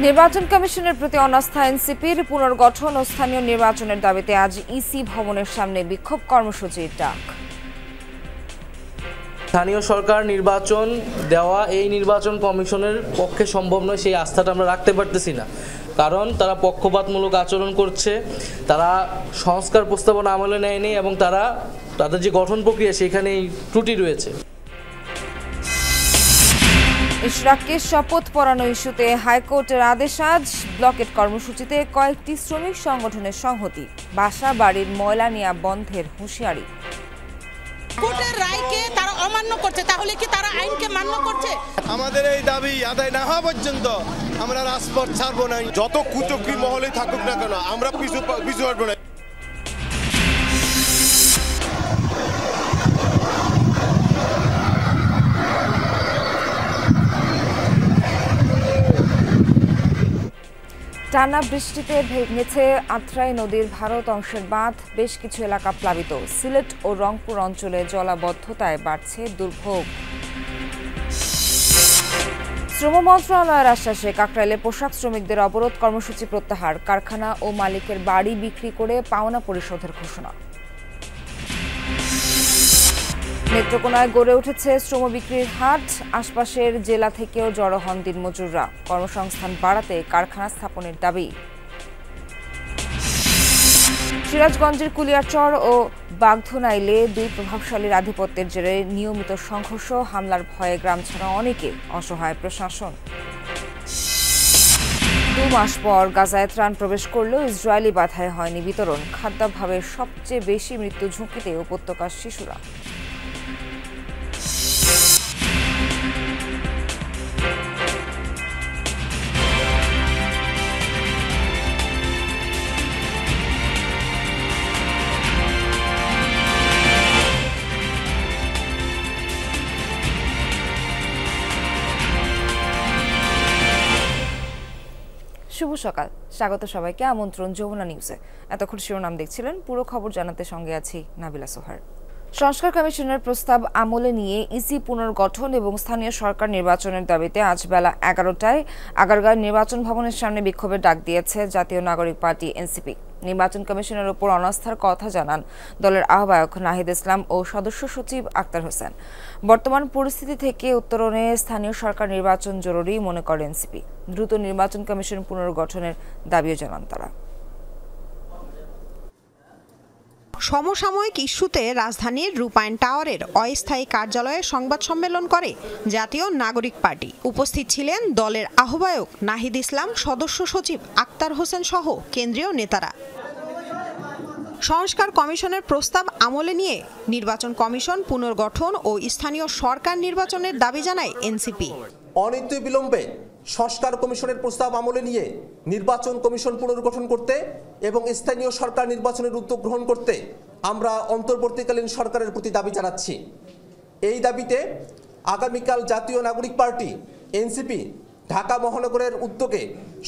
নির্বাচন কমিশনের প্রতি অনাস্থা এনসিপির পুনর্গঠন ও স্থানীয় নির্বাচনের দাবিতে আজ ইসি ভবনের সামনে বিক্ষোভ কর্মসূচির ডাক। স্থানীয় সরকার নির্বাচন দেওয়া এই নির্বাচন কমিশনের পক্ষে সম্ভব নয়, সেই আস্থাটা আমরা রাখতে পারতেছি না। কারণ তারা পক্ষপাতমূলক আচরণ করছে, তারা সংস্কার প্রস্তাবনা আমলে নেয়নি এবং তাদের যে গঠন প্রক্রিয়া সেখানেই ত্রুটি রয়েছে। ইশরাককে শপথ পড়ানো ইস্যুতে হাইকোর্টের আদেশ, আজ ব্লকেট কর্মসূচিতে কয়েকটি শ্রমিক সংগঠনের সংহতি, বাসা বাড়ির ময়লা নেওয়া বন্ধের হুঁশিয়ারি। কোর্টের রায়কে তারা অমান্য করছে, তাহলে কি তারা আইনকে মান্য করছে? আমাদের এই দাবি আদায় না হওয়া পর্যন্ত আমরা রাজপথ ছাড়বো না। যত কুচক্রী মহলে থাকুক না কেন, আমরা পিছু হটবো না। টানা বৃষ্টিতে ভেঙেছে আত্রাই নদীর ভারত অংশের বাঁধ, বেশ কিছু এলাকা প্লাবিত। সিলেট ও রংপুর অঞ্চলে জলাবদ্ধতায় বাড়ছে দুর্ভোগ। শ্রম মন্ত্রণালয়ের আশ্বাসে কাকরাইলে পোশাক শ্রমিকদের অবরোধ কর্মসূচি প্রত্যাহার, কারখানা ও মালিকের বাড়ি বিক্রি করে পাওনা পরিশোধের ঘোষণা। নেত্রকোনায় গড়ে উঠেছে শ্রম বিক্রির হাট, আশপাশের জেলা থেকেও জড়ো হন দিনমজুররা। কর্মসংস্থান বাড়াতে কারখানা স্থাপনের দাবি। সিরাজগঞ্জের কুলিয়ারচর ও বাগধনাইলে দুই প্রভাবশালীর আধিপত্যের জেরে নিয়মিত সংঘর্ষ, হামলার ভয়ে গ্রাম ছাড়া অনেকে, অসহায় প্রশাসন। 2 মাস পর গাজায় ত্রাণ প্রবেশ করলেও ইসরায়েলি বাধায় হয়নি বিতরণ। খাদ্যাভাবে সবচেয়ে বেশি মৃত্যু ঝুঁকিতে উপত্যকার শিশুরা। শুভ সকাল, স্বাগত সবাইকে। আমন্ত্রণ যমুনা নিউজে। এতক্ষণ শিরোনাম দেখছিলেন, পুরো খবর জানাতে সঙ্গে আছি নাবিলা সোহার। সংস্কার কমিশনের প্রস্তাব আমলে নিয়ে ইসি পুনর্গঠন এবং স্থানীয় সরকার নির্বাচনের দাবিতে আজ বেলা 11টায় আগারগাঁও নির্বাচন ভবনের সামনে বিক্ষোভের ডাক দিয়েছে জাতীয় নাগরিক পার্টি এনসিপি। নির্বাচন কমিশনের উপর অনাস্থার কথা জানান দলের আহ্বায়ক নাহিদ ইসলাম ও সদস্য সচিব আক্তার হোসেন। বর্তমান পরিস্থিতি থেকে উত্তরণে স্থানীয় সরকার নির্বাচন জরুরি মনে করে এনসিপি। দ্রুত নির্বাচন কমিশন পুনর্গঠনের দাবিও জানান তারা। সমসাময়িক ইস্যুতে রাজধানীর রূপায়ণ টাওয়ারের অস্থায়ী কার্যালয়ে সংবাদ সম্মেলন করে জাতীয় নাগরিক পার্টি। উপস্থিত ছিলেন দলের আহ্বায়ক নাহিদ ইসলাম, সদস্য সচিব আক্তার হোসেন সহ কেন্দ্রীয় নেতারা। সংস্কার কমিশনের প্রস্তাব আমলে নিয়ে নির্বাচন কমিশন পুনর্গঠন ও স্থানীয় সরকার নির্বাচনের দাবি জানায় এনসিপি। অনতিবিলম্বে সংস্কার কমিশনের প্রস্তাব আমলে নিয়ে নির্বাচন কমিশন পুনর্গঠন করতে এবং স্থানীয় সরকার নির্বাচনের উদ্যোগ গ্রহণ করতে আমরা অন্তর্বর্তীকালীন সরকারের প্রতি দাবি জানাচ্ছি। এই দাবিতে আগামীকাল জাতীয় নাগরিক পার্টি এনসিপি ঢাকা মহানগরের উদ্যোগে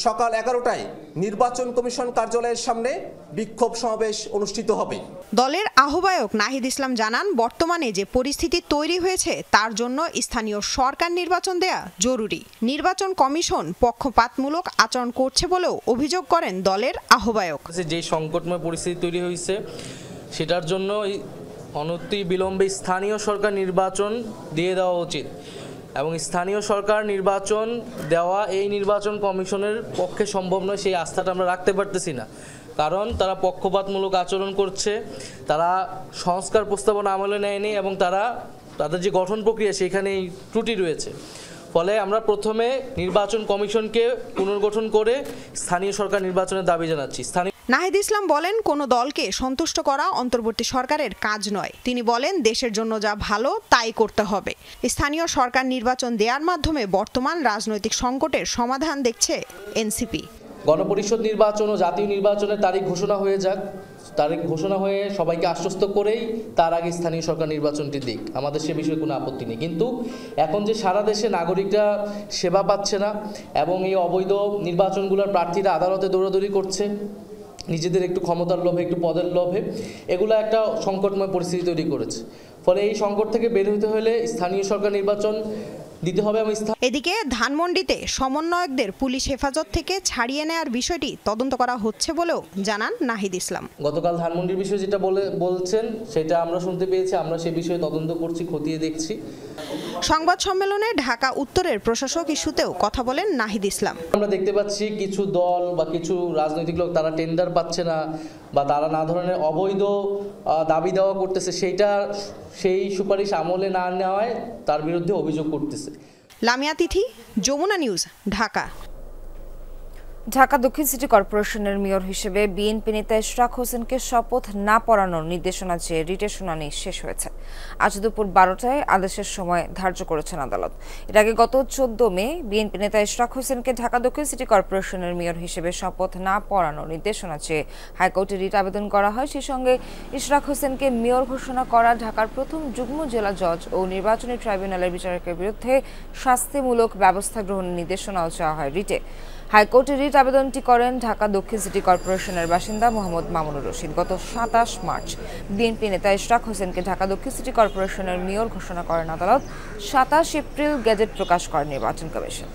সকাল 11টায় নির্বাচন কমিশন কার্যালয়ের সামনে বিক্ষোভ সমাবেশ অনুষ্ঠিত হবে। দলের আহ্বায়ক নাহিদ ইসলাম জানান, বর্তমানে যে পরিস্থিতি তৈরি হয়েছে তার জন্য স্থানীয় সরকার নির্বাচন দেয়া জরুরি। নির্বাচন কমিশন পক্ষপাতমূলক আচরণ করছে বলেও অভিযোগ করেন দলের আহ্বায়ক। যে সংকটময় পরিস্থিতি তৈরি হয়েছে সেটার জন্য অনতিবিলম্বে স্থানীয় সরকার নির্বাচন দিয়ে দেওয়া উচিত এবং স্থানীয় সরকার নির্বাচন দেওয়া এই নির্বাচন কমিশনের পক্ষে সম্ভব নয়, সেই আস্থাটা আমরা রাখতে পারতেছি না। কারণ তারা পক্ষপাতমূলক আচরণ করছে, তারা সংস্কার প্রস্তাবনা আমলে নেয়নি এবং তাদের যে গঠন প্রক্রিয়া সেখানেই ত্রুটি রয়েছে। ফলে আমরা প্রথমে নির্বাচন কমিশনকে পুনর্গঠন করে স্থানীয় সরকার নির্বাচনের দাবি জানাচ্ছি। নাহিদ ইসলাম বলেন, কোনো দলকে সন্তুষ্ট করা অন্তর্বর্তী সরকারের কাজ নয়। তিনি বলেন, দেশের জন্য যা ভালো তাই করতে হবে। স্থানীয় সরকার নির্বাচন দেওয়ার মাধ্যমে বর্তমান রাজনৈতিক সংকটের সমাধান দেখছে এনসিপি। গণপরিষদ নির্বাচন ও জাতীয় নির্বাচনের তারিখ ঘোষণা হয়ে যাক, তারিখ ঘোষণা হয়ে সবাইকে আশ্বস্ত করেই তার আগে স্থানীয় সরকার নির্বাচনটি দিক, আমাদের সে বিষয়ে কোনো আপত্তি নেই। কিন্তু এখন যে সারা দেশে নাগরিকরা সেবা পাচ্ছে না এবং এই অবৈধ নির্বাচনগুলোর প্রার্থীরা আদালতে দৌড়াদৌড়ি করছে, নিজেদের একটু ক্ষমতার লোভে, একটু পদের লোভে, এগুলো একটা সংকটময় পরিস্থিতি তৈরি করেছে। ফলে এই সংকট থেকে বের হতে হলে স্থানীয় সরকার নির্বাচন দিতে হবে। এবং এদিকে ধানমন্ডিতে সমন্বয়কদের পুলিশ হেফাজত থেকে ছাড়িয়ে নেওয়ার বিষয়টি তদন্ত করা হচ্ছে বলেও জানান নাহিদ ইসলাম। গতকাল ধানমন্ডির বিষয়ে যেটা বলছেন সেটা আমরা শুনতে পেয়েছি, আমরা সেই বিষয়ে তদন্ত করছি, খতিয়ে দেখছি। সংবাদ সম্মেলনে ঢাকা উত্তরের প্রশাসক ইস্যুতেও কথা বলেন নাহিদ ইসলাম। আমরা দেখতে পাচ্ছি কিছু দল বা কিছু রাজনৈতিক লোক তারা টেন্ডার পাচ্ছে না বা তারা না ধরনের অবৈধ দাবি দেওয়া করতেছে, সেই সুপারিশ আমলে না নেওয়ায় তার বিরুদ্ধে অভিযোগ করতেছে। লামিয়া তিথি, যমুনা নিউজ, ঢাকা। ঢাকা দক্ষিণ সিটি কর্পোরেশনের মেয়র হিসেবে বিএনপি নেতা ইশরাক হোসেনকে শপথ না পড়ানোর নির্দেশনা চেয়ে রিটের শুনানি শেষ হয়েছে। আজ দুপুর 12টায় আদেশের সময় ধার্য করেছেন আদালত। এর আগে গত 14 মে বিএনপি নেতা ইশরাক হোসেনকে ঢাকা দক্ষিণ সিটি কর্পোরেশনের মেয়র হিসেবে শপথ না পড়ানোর নির্দেশনা চেয়ে হাইকোর্টে রিট আবেদন করা হয়। সেই সঙ্গে ইশরাক হোসেনকে মেয়র ঘোষণা করা ঢাকার প্রথম যুগ্ম জেলা জজ ও নির্বাচনী ট্রাইব্যুনালের বিচারকের বিরুদ্ধে শাস্তিমূলক ব্যবস্থা গ্রহণের নির্দেশনাও চাওয়া হয় রিটে। হাইকোর্টে রিট আবেদনটি করেন ঢাকা দক্ষিণ সিটি কর্পোরেশনের বাসিন্দা মোহাম্মদ মামুনুর রশিদ। গত 27 মার্চ বিএনপি নেতা ইশরাক হোসেনকে ঢাকা দক্ষিণ সিটি কর্পোরেশনের মেয়র ঘোষণা করেন আদালত। 27 এপ্রিল গেজেট প্রকাশ করেন নির্বাচন কমিশন।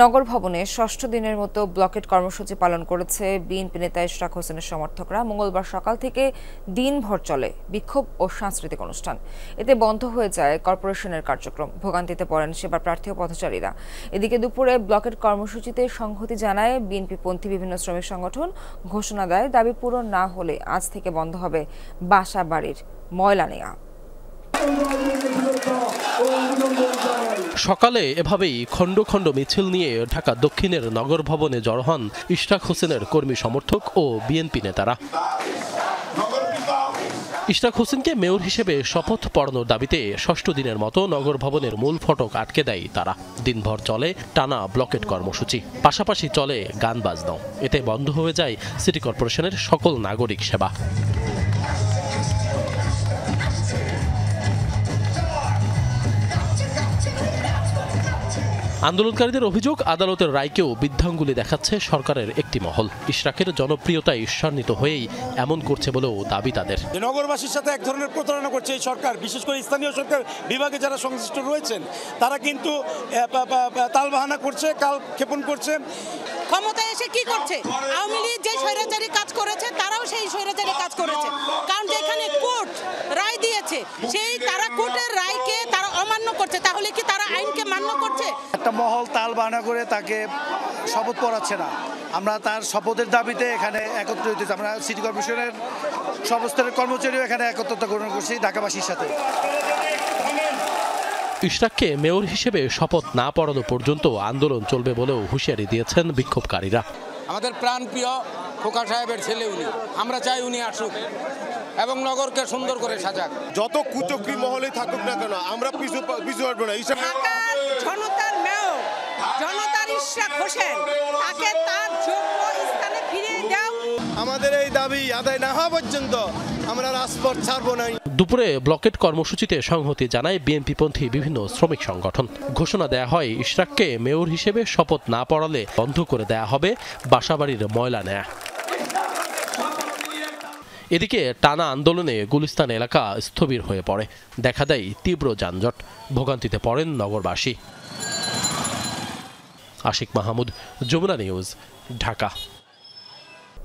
নগর ভবনে ষষ্ঠ দিনের মতো ব্লকেট কর্মসূচি পালন করেছে বিএনপি নেতা ইশরাক হোসেনের সমর্থকরা। মঙ্গলবার সকাল থেকে দিনভর চলে বিক্ষোভ ও সাংস্কৃতিক অনুষ্ঠান। এতে বন্ধ হয়ে যায় কর্পোরেশনের কার্যক্রম। ভোগান্তিতে পড়েন সেবা প্রার্থী ও পথচারীরা। এদিকে দুপুরে ব্লকেট কর্মসূচিতে সংহতি জানায় বিএনপিপন্থী বিভিন্ন শ্রমিক সংগঠন। ঘোষণা দেয় দাবি পূরণ না হলে আজ থেকে বন্ধ হবে বাসা বাড়ির ময়লা নেওয়া। সকালে এভাবেই খণ্ড খণ্ড মিছিল নিয়ে ঢাকা দক্ষিণের নগর ভবনে জড়ো হন ইশরাক হোসেনের কর্মী সমর্থক ও বিএনপি নেতারা। ইশরাক হোসেনকে মেয়র হিসেবে শপথ পড়ানোর দাবিতে ষষ্ঠ দিনের মতো নগর ভবনের মূল ফটক আটকে দেয় তারা। দিনভর চলে টানা ব্লকেট কর্মসূচি, পাশাপাশি চলে গান বাজনাও। এতে বন্ধ হয়ে যায় সিটি কর্পোরেশনের সকল নাগরিক সেবা। আন্দোলনকারীদের অভিযোগ, আদালতের রায়কেও বৃদ্ধাঙ্গুলি দেখাচ্ছে সরকারের একটি মহল। ইশরাকের জনপ্রিয়তায় ঈর্ষান্বিত হয়েই এমন করছে বলেও দাবি তাদের। নগরবাসীর সাথে এক ধরনের প্রতারণা করছে এই সরকার, বিশেষ করে স্থানীয় সরকার বিভাগে যারা সংশ্লিষ্ট রয়েছেন তারা কিন্তু তালবাহানা করছে, কাল ক্ষেপণ করছে। ক্ষমতায় এসে কি করছে? আওয়ামী লীগ যে স্বৈরাচারী কাজ করেছে তারাও সেই স্বৈরাচারী কাজ করেছে। কারণ যেখানে কোর্ট রায় দিয়েছে সেই তারা কোর্টের রায়কে তারা অমান্য করছে, তাহলে কি তারা আইনকে মান্য করছে? একটা মহল তাল বাহানা করে তাকে শপথ পড়াচ্ছে না। আমরা তার শপথের দাবিতে এখানে একত্রিত হইতেছি। আমরা সিটি কর্পোরেশনের সর্বস্তরের কর্মচারীও এখানে একত্রতা গ্রহণ করছি ঢাকাবাসীর সাথে। ইশরাককে মেয়র হিসেবে শপথ না পড়ানো পর্যন্ত আন্দোলন চলবে বলেও হুঁশিয়ারি দিয়েছেন বিক্ষোভকারীরা। আমাদের প্রাণপ্রিয় খোকা সাহেবের ছেলে উনি, আমরা চাই উনি আসুক এবং নগরকে সুন্দর করে সাজাক। যত কুচক্রী মহলে থাকুক না কেন আমরা পিছু হটবো না। ঢাকার জনতার মেয়র, জনতার ইশরাক হোসেন, তাকে তার যোগ্য স্থানে ফিরিয়ে দাও। আমাদের এই দাবি আদায় না হওয়া পর্যন্ত আমরা রাজপথ ছাড়বো না। দুপুরে ব্লকেট কর্মসূচিতে সংহতি জানায় বিএনপিপন্থী বিভিন্ন শ্রমিক সংগঠন। ঘোষণা দেয়া হয় ইশরাককে মেয়র হিসেবে শপথ না পড়ালে বন্ধ করে দেয়া হবে বাসাবাড়ির ময়লা নেয়া। এদিকে টানা আন্দোলনে গুলিস্তান এলাকা স্থবির হয়ে পড়ে। দেখা দেয় তীব্র যানজট। ভোগান্তিতে পড়েন নগরবাসী। আশিক মাহমুদ, যমুনা নিউজ, ঢাকা।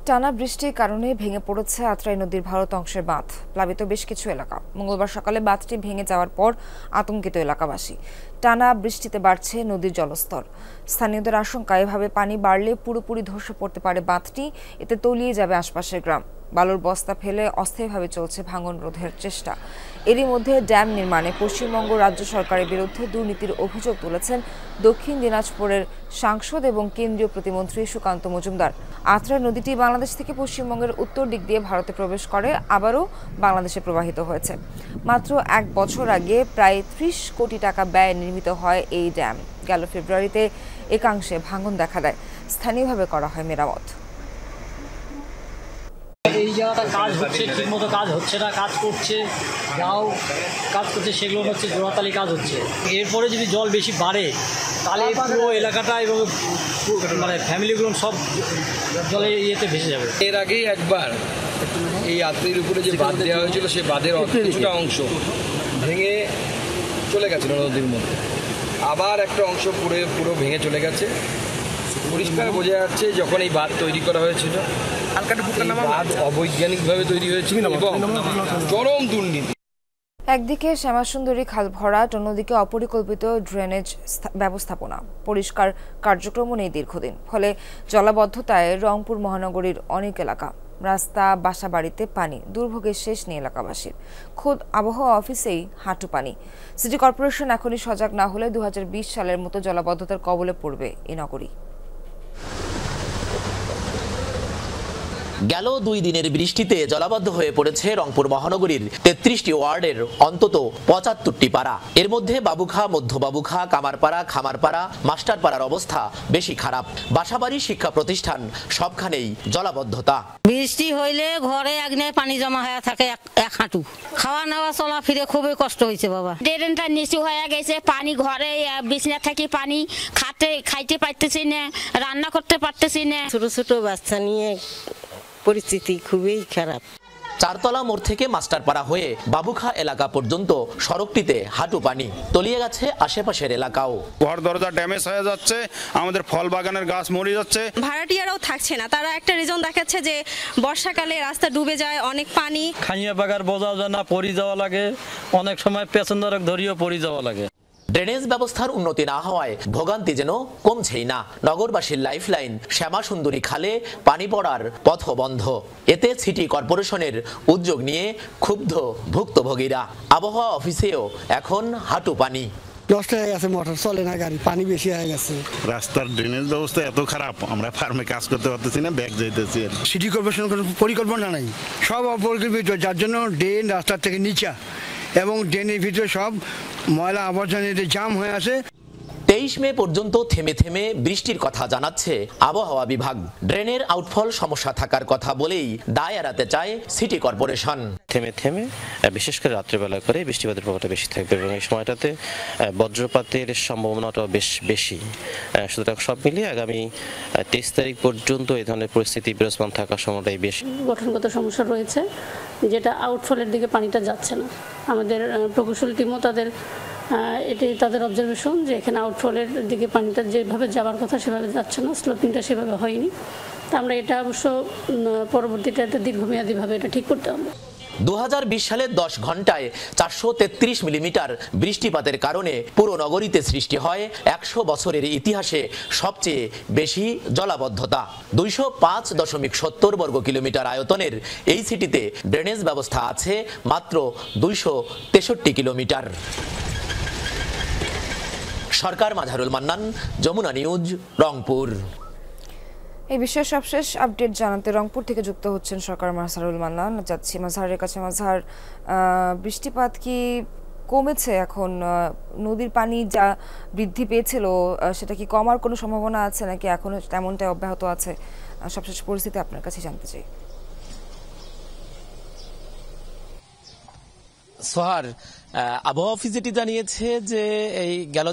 টানা বৃষ্টির কারণে ভেঙে পড়েছে আত্রাই নদীর ভারত অংশের বাঁধ। প্লাবিত বেশ কিছু এলাকা। মঙ্গলবার সকালে বাঁধটি ভেঙে যাওয়ার পর আতঙ্কিত এলাকাবাসী। টানা বৃষ্টিতে বাড়ছে নদীর জলস্তর। স্থানীয়দের আশঙ্কা, এভাবে পানি বাড়লে পুরোপুরি ধসে পড়তে পারে বাঁধটি। এতে তলিয়ে যাবে আশপাশের গ্রাম। বালুর বস্তা ফেলে অস্থায়ীভাবে চলছে ভাঙন রোধের চেষ্টা। এরই মধ্যে ড্যাম নির্মাণে পশ্চিমবঙ্গ রাজ্য সরকারের বিরুদ্ধে দুর্নীতির অভিযোগ তুলেছেন দক্ষিণ দিনাজপুরের সাংসদ এবং কেন্দ্রীয় প্রতিমন্ত্রী সুকান্ত মজুমদার। আত্রাই নদীটি বাংলাদেশ থেকে পশ্চিমবঙ্গের উত্তর দিক দিয়ে ভারতে প্রবেশ করে আবারও বাংলাদেশে প্রবাহিত হয়েছে। মাত্র 1 বছর আগে প্রায় 30 কোটি টাকা ব্যয়ে নির্মিত হয় এই ড্যাম। গেল ফেব্রুয়ারিতে একাংশে ভাঙন দেখা দেয়। স্থানীয়ভাবে করা হয় মেরামত। এই জায়গাটা কাজ হচ্ছে, ঠিকমতো কাজ হচ্ছে না। কাজ করছে, যাও কাজ করছে, সেগুলো হচ্ছে জোড়াতালি কাজ হচ্ছে। এরপরে যদি জল বেশি বাড়ে তাহলে পুরো এলাকাটা এবং মানে ফ্যামিলিগুলো সব জলে ইয়েতে ভেসে যাবে। এর আগেই একবার এই আত্মীর উপরে যে বাঁধ দেওয়া হয়েছিল সেই বাঁধের কিছুটা অংশ ভেঙে চলে গেছিল নদীর মধ্যে, আবার একটা অংশ পুরো ভেঙে চলে গেছে। পরিষ্কার বোঝা যাচ্ছে যখন এই বাঁধ তৈরি করা হয়েছিল বাঁধ অবৈজ্ঞানিকভাবে তৈরি হয়েছিল এবং চরম দুর্নীতি। একদিকে শ্যামাসুন্দরী খাল ভরাট, অন্যদিকে অপরিকল্পিত ড্রেনেজ ব্যবস্থাপনা, পরিষ্কার কার্যক্রম নেই দীর্ঘদিন, ফলে জলাবদ্ধতায় রংপুর মহানগরীর অনেক এলাকা, রাস্তা, বাসা বাড়িতে পানি, দুর্ভোগের শেষ নেই এলাকাবাসীর। খোদ আবহাওয়া অফিসেই হাঁটু পানি। সিটি কর্পোরেশন এখনই সজাগ না হলে 2020 সালের মতো জলাবদ্ধতার কবলে পড়বে এই নগরী। গেল 2 দিনের বৃষ্টিতে জলাবদ্ধ হয়ে পড়েছে রংপুর মহানগরীর 33টি ওয়ার্ডের অন্তত 75টি পাড়া। এর মধ্যে বাবুখা, মধ্য বাবুখা, কামারপাড়া, খামারপাড়া, মাস্টারপাড়ার অবস্থা বেশি খারাপ। বাসাবাড়ি, শিক্ষা প্রতিষ্ঠান সবখানেই জলাবদ্ধতা। বৃষ্টি হইলে ঘরে একনে পানি জমা হয়ে থাকে এক হাঁটু। খাওয়া নেওয়া চলা ফিরে খুবই কষ্ট হয়েছে বাবা। ড্রেনটা নিচু হয়ে গেছে, পানি ঘরে বিছনা থাকি পানি খাইতে পারতেছি না, রান্না করতে পারতেছি না। ছোট ছোট বাচ্চা নিয়ে পরিস্থিতি খুবই খারাপ। চারতলা মোড় থেকে মাস্টারপাড়া হয়ে বাবুখা এলাকা পর্যন্ত সড়কটিতে হাঁটু পানি, তলিয়ে গেছে আশেপাশের এলাকাও। ঘর দরজা ড্যামেজ হয়ে যাচ্ছে, আমাদের ফল বাগানের গাছ মরে যাচ্ছে। ভাড়াটিয়ারাও থাকছে না, তারা একটা রিজন দেখাচ্ছে যে বর্ষাকালে রাস্তা ডুবে যায়, অনেক পানি। খাইয়া বাগার বোঝাও যায় না, পড়ে যাওয়া লাগে, অনেক সময় প্যাসেঞ্জার ধরিয়েও পড়ে যাওয়া লাগে। ড্রেনেজ ব্যবস্থার উন্নতি না হওয়ায় ভোগান্তি যেন কমছেই না। নগরবাসীর লাইফলাইন শ্যামাসুন্দরী খালে পানি পড়ার পথ বন্ধ। এতে সিটি কর্পোরেশনের উদ্যোগ নিয়ে ক্ষুব্ধ ভুক্তভোগীরা। আবহাওয়া অফিসেও এখন হাঁটু পানি। নষ্ট হয়ে গেছে, মোটর চলে না, গাড়ি পানি বেশি হয়ে গেছে। রাস্তার ড্রেনেজ ব্যবস্থা এত খারাপ, আমরা ফার্মে কাজ করতে পারতেছি না, ব্যাগ যাইতেছি। সিটি কর্পোরেশন কোনো পরিকল্পনা নাই, সব অপরিকল্পিত, যার জন্য ড্রেন রাস্তার থেকে নিচা এবং ড্রেনের ভিতরে সব ময়লা আবর্জনা জাম হয়ে আছে। 23 মে পর্যন্ত থেমে থেমে বৃষ্টির কথা জানাচ্ছে আবহাওয়া বিভাগ। ড্রেনের আউটফল সমস্যা থাকার কথা বলেই দায় এড়াতে চায় সিটি কর্পোরেশন। থেমে থেমে বিশেষ করে রাত্রেবেলা করে বৃষ্টিপাতের প্রভাবটা বেশি থাকবে এবং এই সময়টাতে বজ্রপাতের সম্ভাবনাটাও বেশি। সুতরাং সব মিলিয়ে আগামী 23 তারিখ পর্যন্ত এই ধরনের পরিস্থিতি বিরাজমান থাকার সময়টাই বেশি। গঠনগত সমস্যা রয়েছে, যেটা আউটফলের দিকে পানিটা যাচ্ছে না। আমাদের প্রকৌশল টিমও এটাই তাদের অবজারভেশন যে এখানে আউটফলের দিকে পানিটা যেভাবে যাওয়ার কথা সেভাবে যাচ্ছে না, স্লোপিংটা সেভাবে হয়নি। তা আমরা এটা অবশ্য পরবর্তীতে একটা দীর্ঘমেয়াদীভাবে এটা ঠিক করতে হবে। 2020 সালে 10 ঘন্টায় 433 মিলিমিটার বৃষ্টিপাতের কারণে পুরো নগরীতে সৃষ্টি হয় 100 বছরের ইতিহাসে সবচেয়ে বেশি জলাবদ্ধতা। 205.70 বর্গ কিলোমিটার আয়তনের এই সিটিতে ড্রেনেজ ব্যবস্থা আছে মাত্র 263 কিলোমিটার। সরকার, মাঝারুল মান্নান, যমুনা নিউজ, রংপুর। এই বিষয়ে সবশেষ আপডেট জানাতে রংপুর থেকে যুক্ত হচ্ছেন সরকার মাঝারুল মান্নান। যাচ্ছি মাঝারের কাছে। মাঝার, বৃষ্টিপাত কি কমেছে? এখন নদীর পানি যা বৃদ্ধি পেয়েছিল সেটা কি কমার কোনো সম্ভাবনা আছে নাকি এখনো তেমনটাই অব্যাহত আছে? সবশেষ পরিস্থিতি আপনার কাছে জানতে চাই। সোহার, আবহাওয়া অফিস যেটি জানিয়েছে যে এই গেল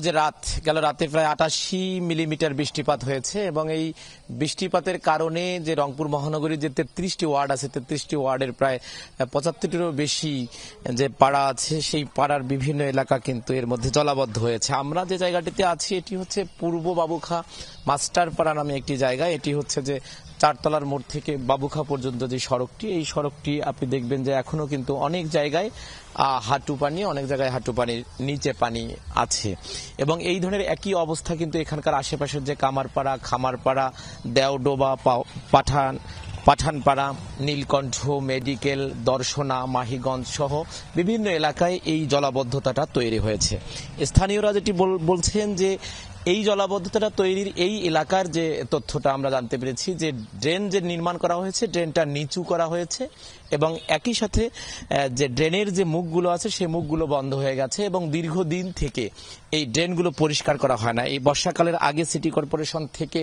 রাতে প্রায় 88 মিলিমিটার বৃষ্টিপাত হয়েছে এবং এই বৃষ্টিপাতের কারণে যে রংপুর মহানগরীর যে 33টি ওয়ার্ড আছে, 33টি ওয়ার্ডের প্রায় 75টিরও বেশি যে পাড়া আছে, সেই পাড়ার বিভিন্ন এলাকা কিন্তু এর মধ্যে জলাবদ্ধ হয়েছে। আমরা যে জায়গাটিতে আছি এটি হচ্ছে পূর্ব বাবুখা মাস্টারপাড়া নামে একটি জায়গা। এটি হচ্ছে যে চারতলার মোড় থেকে বাবুখা পর্যন্ত যে সড়কটি, এই সড়কটি আপনি দেখবেন যে এখনো কিন্তু অনেক জায়গায় হাঁটু পানি, অনেক জায়গায় হাঁটু পানির নিচে পানি আছে এবং এই ধরনের একই অবস্থা কিন্তু এখানকার আশেপাশের যে কামারপাড়া, খামারপাড়া, দেওডোবা, পাঠানপাড়া, নীলকণ্ঠ, মেডিকেল, দর্শনা, মাহিগঞ্জ সহ বিভিন্ন এলাকায় এই জলাবদ্ধতাটা তৈরি হয়েছে। স্থানীয়রা যেটি বলছেন যে এই জলাবদ্ধতাটা তৈরির এই এলাকার যে তথ্যটা আমরা জানতে পেরেছি যে ড্রেন যে নির্মাণ করা হয়েছে, ড্রেনটা নিচু করা হয়েছে এবং একই সাথে যে ড্রেনের যে মুখগুলো আছে সেই মুখগুলো বন্ধ হয়ে গেছে এবং দীর্ঘদিন থেকে এই ড্রেনগুলো পরিষ্কার করা হয় না। এই বর্ষাকালের আগে সিটি কর্পোরেশন থেকে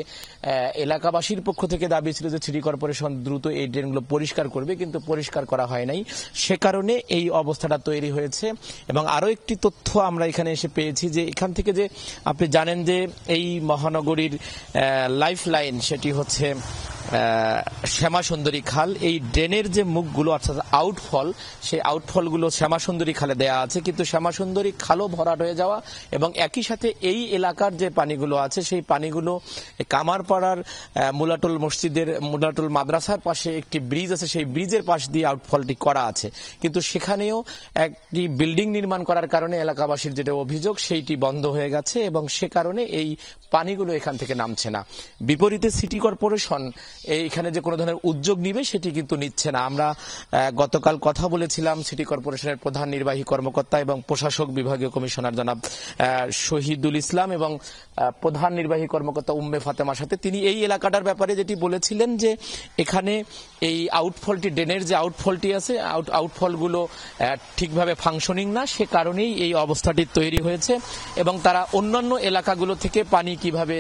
এলাকাবাসীর পক্ষ থেকে দাবি ছিল যে সিটি কর্পোরেশন দ্রুত এই ড্রেনগুলো পরিষ্কার করবে, কিন্তু পরিষ্কার করা হয় নাই। সে কারণে এই অবস্থাটা তৈরি হয়েছে। এবং আরও একটি তথ্য আমরা এখানে এসে পেয়েছি যে এখান থেকে যে আপনি জানেন যে এই মহানগরীর লাইফ লাইন সেটি হচ্ছে শ্যামাসুন্দরী খাল, এই ড্রেনের যে মুখগুলো অর্থাৎ আউটফল, সেই আউটফলগুলো শ্যামাসুন্দরী খালে দেয়া আছে, কিন্তু শ্যামাসুন্দরী খালও ভরাট হয়ে যাওয়া এবং একই সাথে এই এলাকার যে পানিগুলো আছে সেই পানিগুলো কামারপাড়ার মুলাটুল মসজিদের মুলাটুল মাদ্রাসার পাশে একটি ব্রিজ আছে, সেই ব্রিজের পাশ দিয়ে আউটফলটি করা আছে, কিন্তু সেখানেও একটি বিল্ডিং নির্মাণ করার কারণে এলাকাবাসীর যেটা অভিযোগ সেইটি বন্ধ হয়ে গেছে এবং সে কারণে এই পানিগুলো এখান থেকে নামছে না। বিপরীতে সিটি কর্পোরেশন এইখানে যে কোনো ধরনের উদ্যোগ নিবে সেটি কিন্তু নিচ্ছে না। আমরা গতকাল কথা বলেছিলাম সিটি কর্পোরেশনের প্রধান নির্বাহী কর্মকর্তা এবং প্রশাসক বিভাগীয় কমিশনার জনাব শহীদুল ইসলাম এবং প্রধান নির্বাহী কর্মকর্তা উম্মে ফাতেমার সাথে। তিনি এই এলাকাটার ব্যাপারে যেটি বলেছিলেন যে এখানে এই আউটফলটি, ড্রেনের যে আউটফলটি আছে, আউটফলগুলো ঠিকভাবে ফাংশনিং না, সে কারণেই এই অবস্থাটি তৈরি হয়েছে এবং তারা অন্যান্য এলাকাগুলো থেকে পানি কিভাবে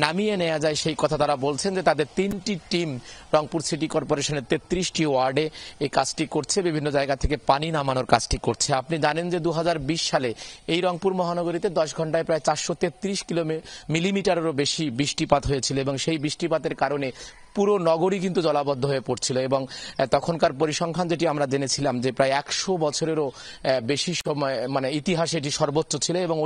নামিয়ে নেওয়া যায় সেই কথা তারা বলছেন যে তাদের 3টি টিম রংপুর সিটি কর্পোরেশনের 33টি ওয়ার্ডে এই কাজটি করছে, বিভিন্ন জায়গা থেকে পানি নামানোর কাজটি করছে। আপনি জানেন যে 2020 সালে এই রংপুর মহানগরীতে 10 ঘন্টায় প্রায় 433 মিলিমিটারেরও বেশি বৃষ্টিপাত হয়েছিল এবং সেই বৃষ্টিপাতের কারণে পুরো নগরী কিন্তু জলাবদ্ধ হয়ে পড়ছিল এবং তখনকার পরিসংখ্যান যেটি আমরা জেনেছিলাম যে প্রায় 100 বছরেরও বেশি সময় মানে ইতিহাসে এটি সর্বোচ্চ ছিল এবং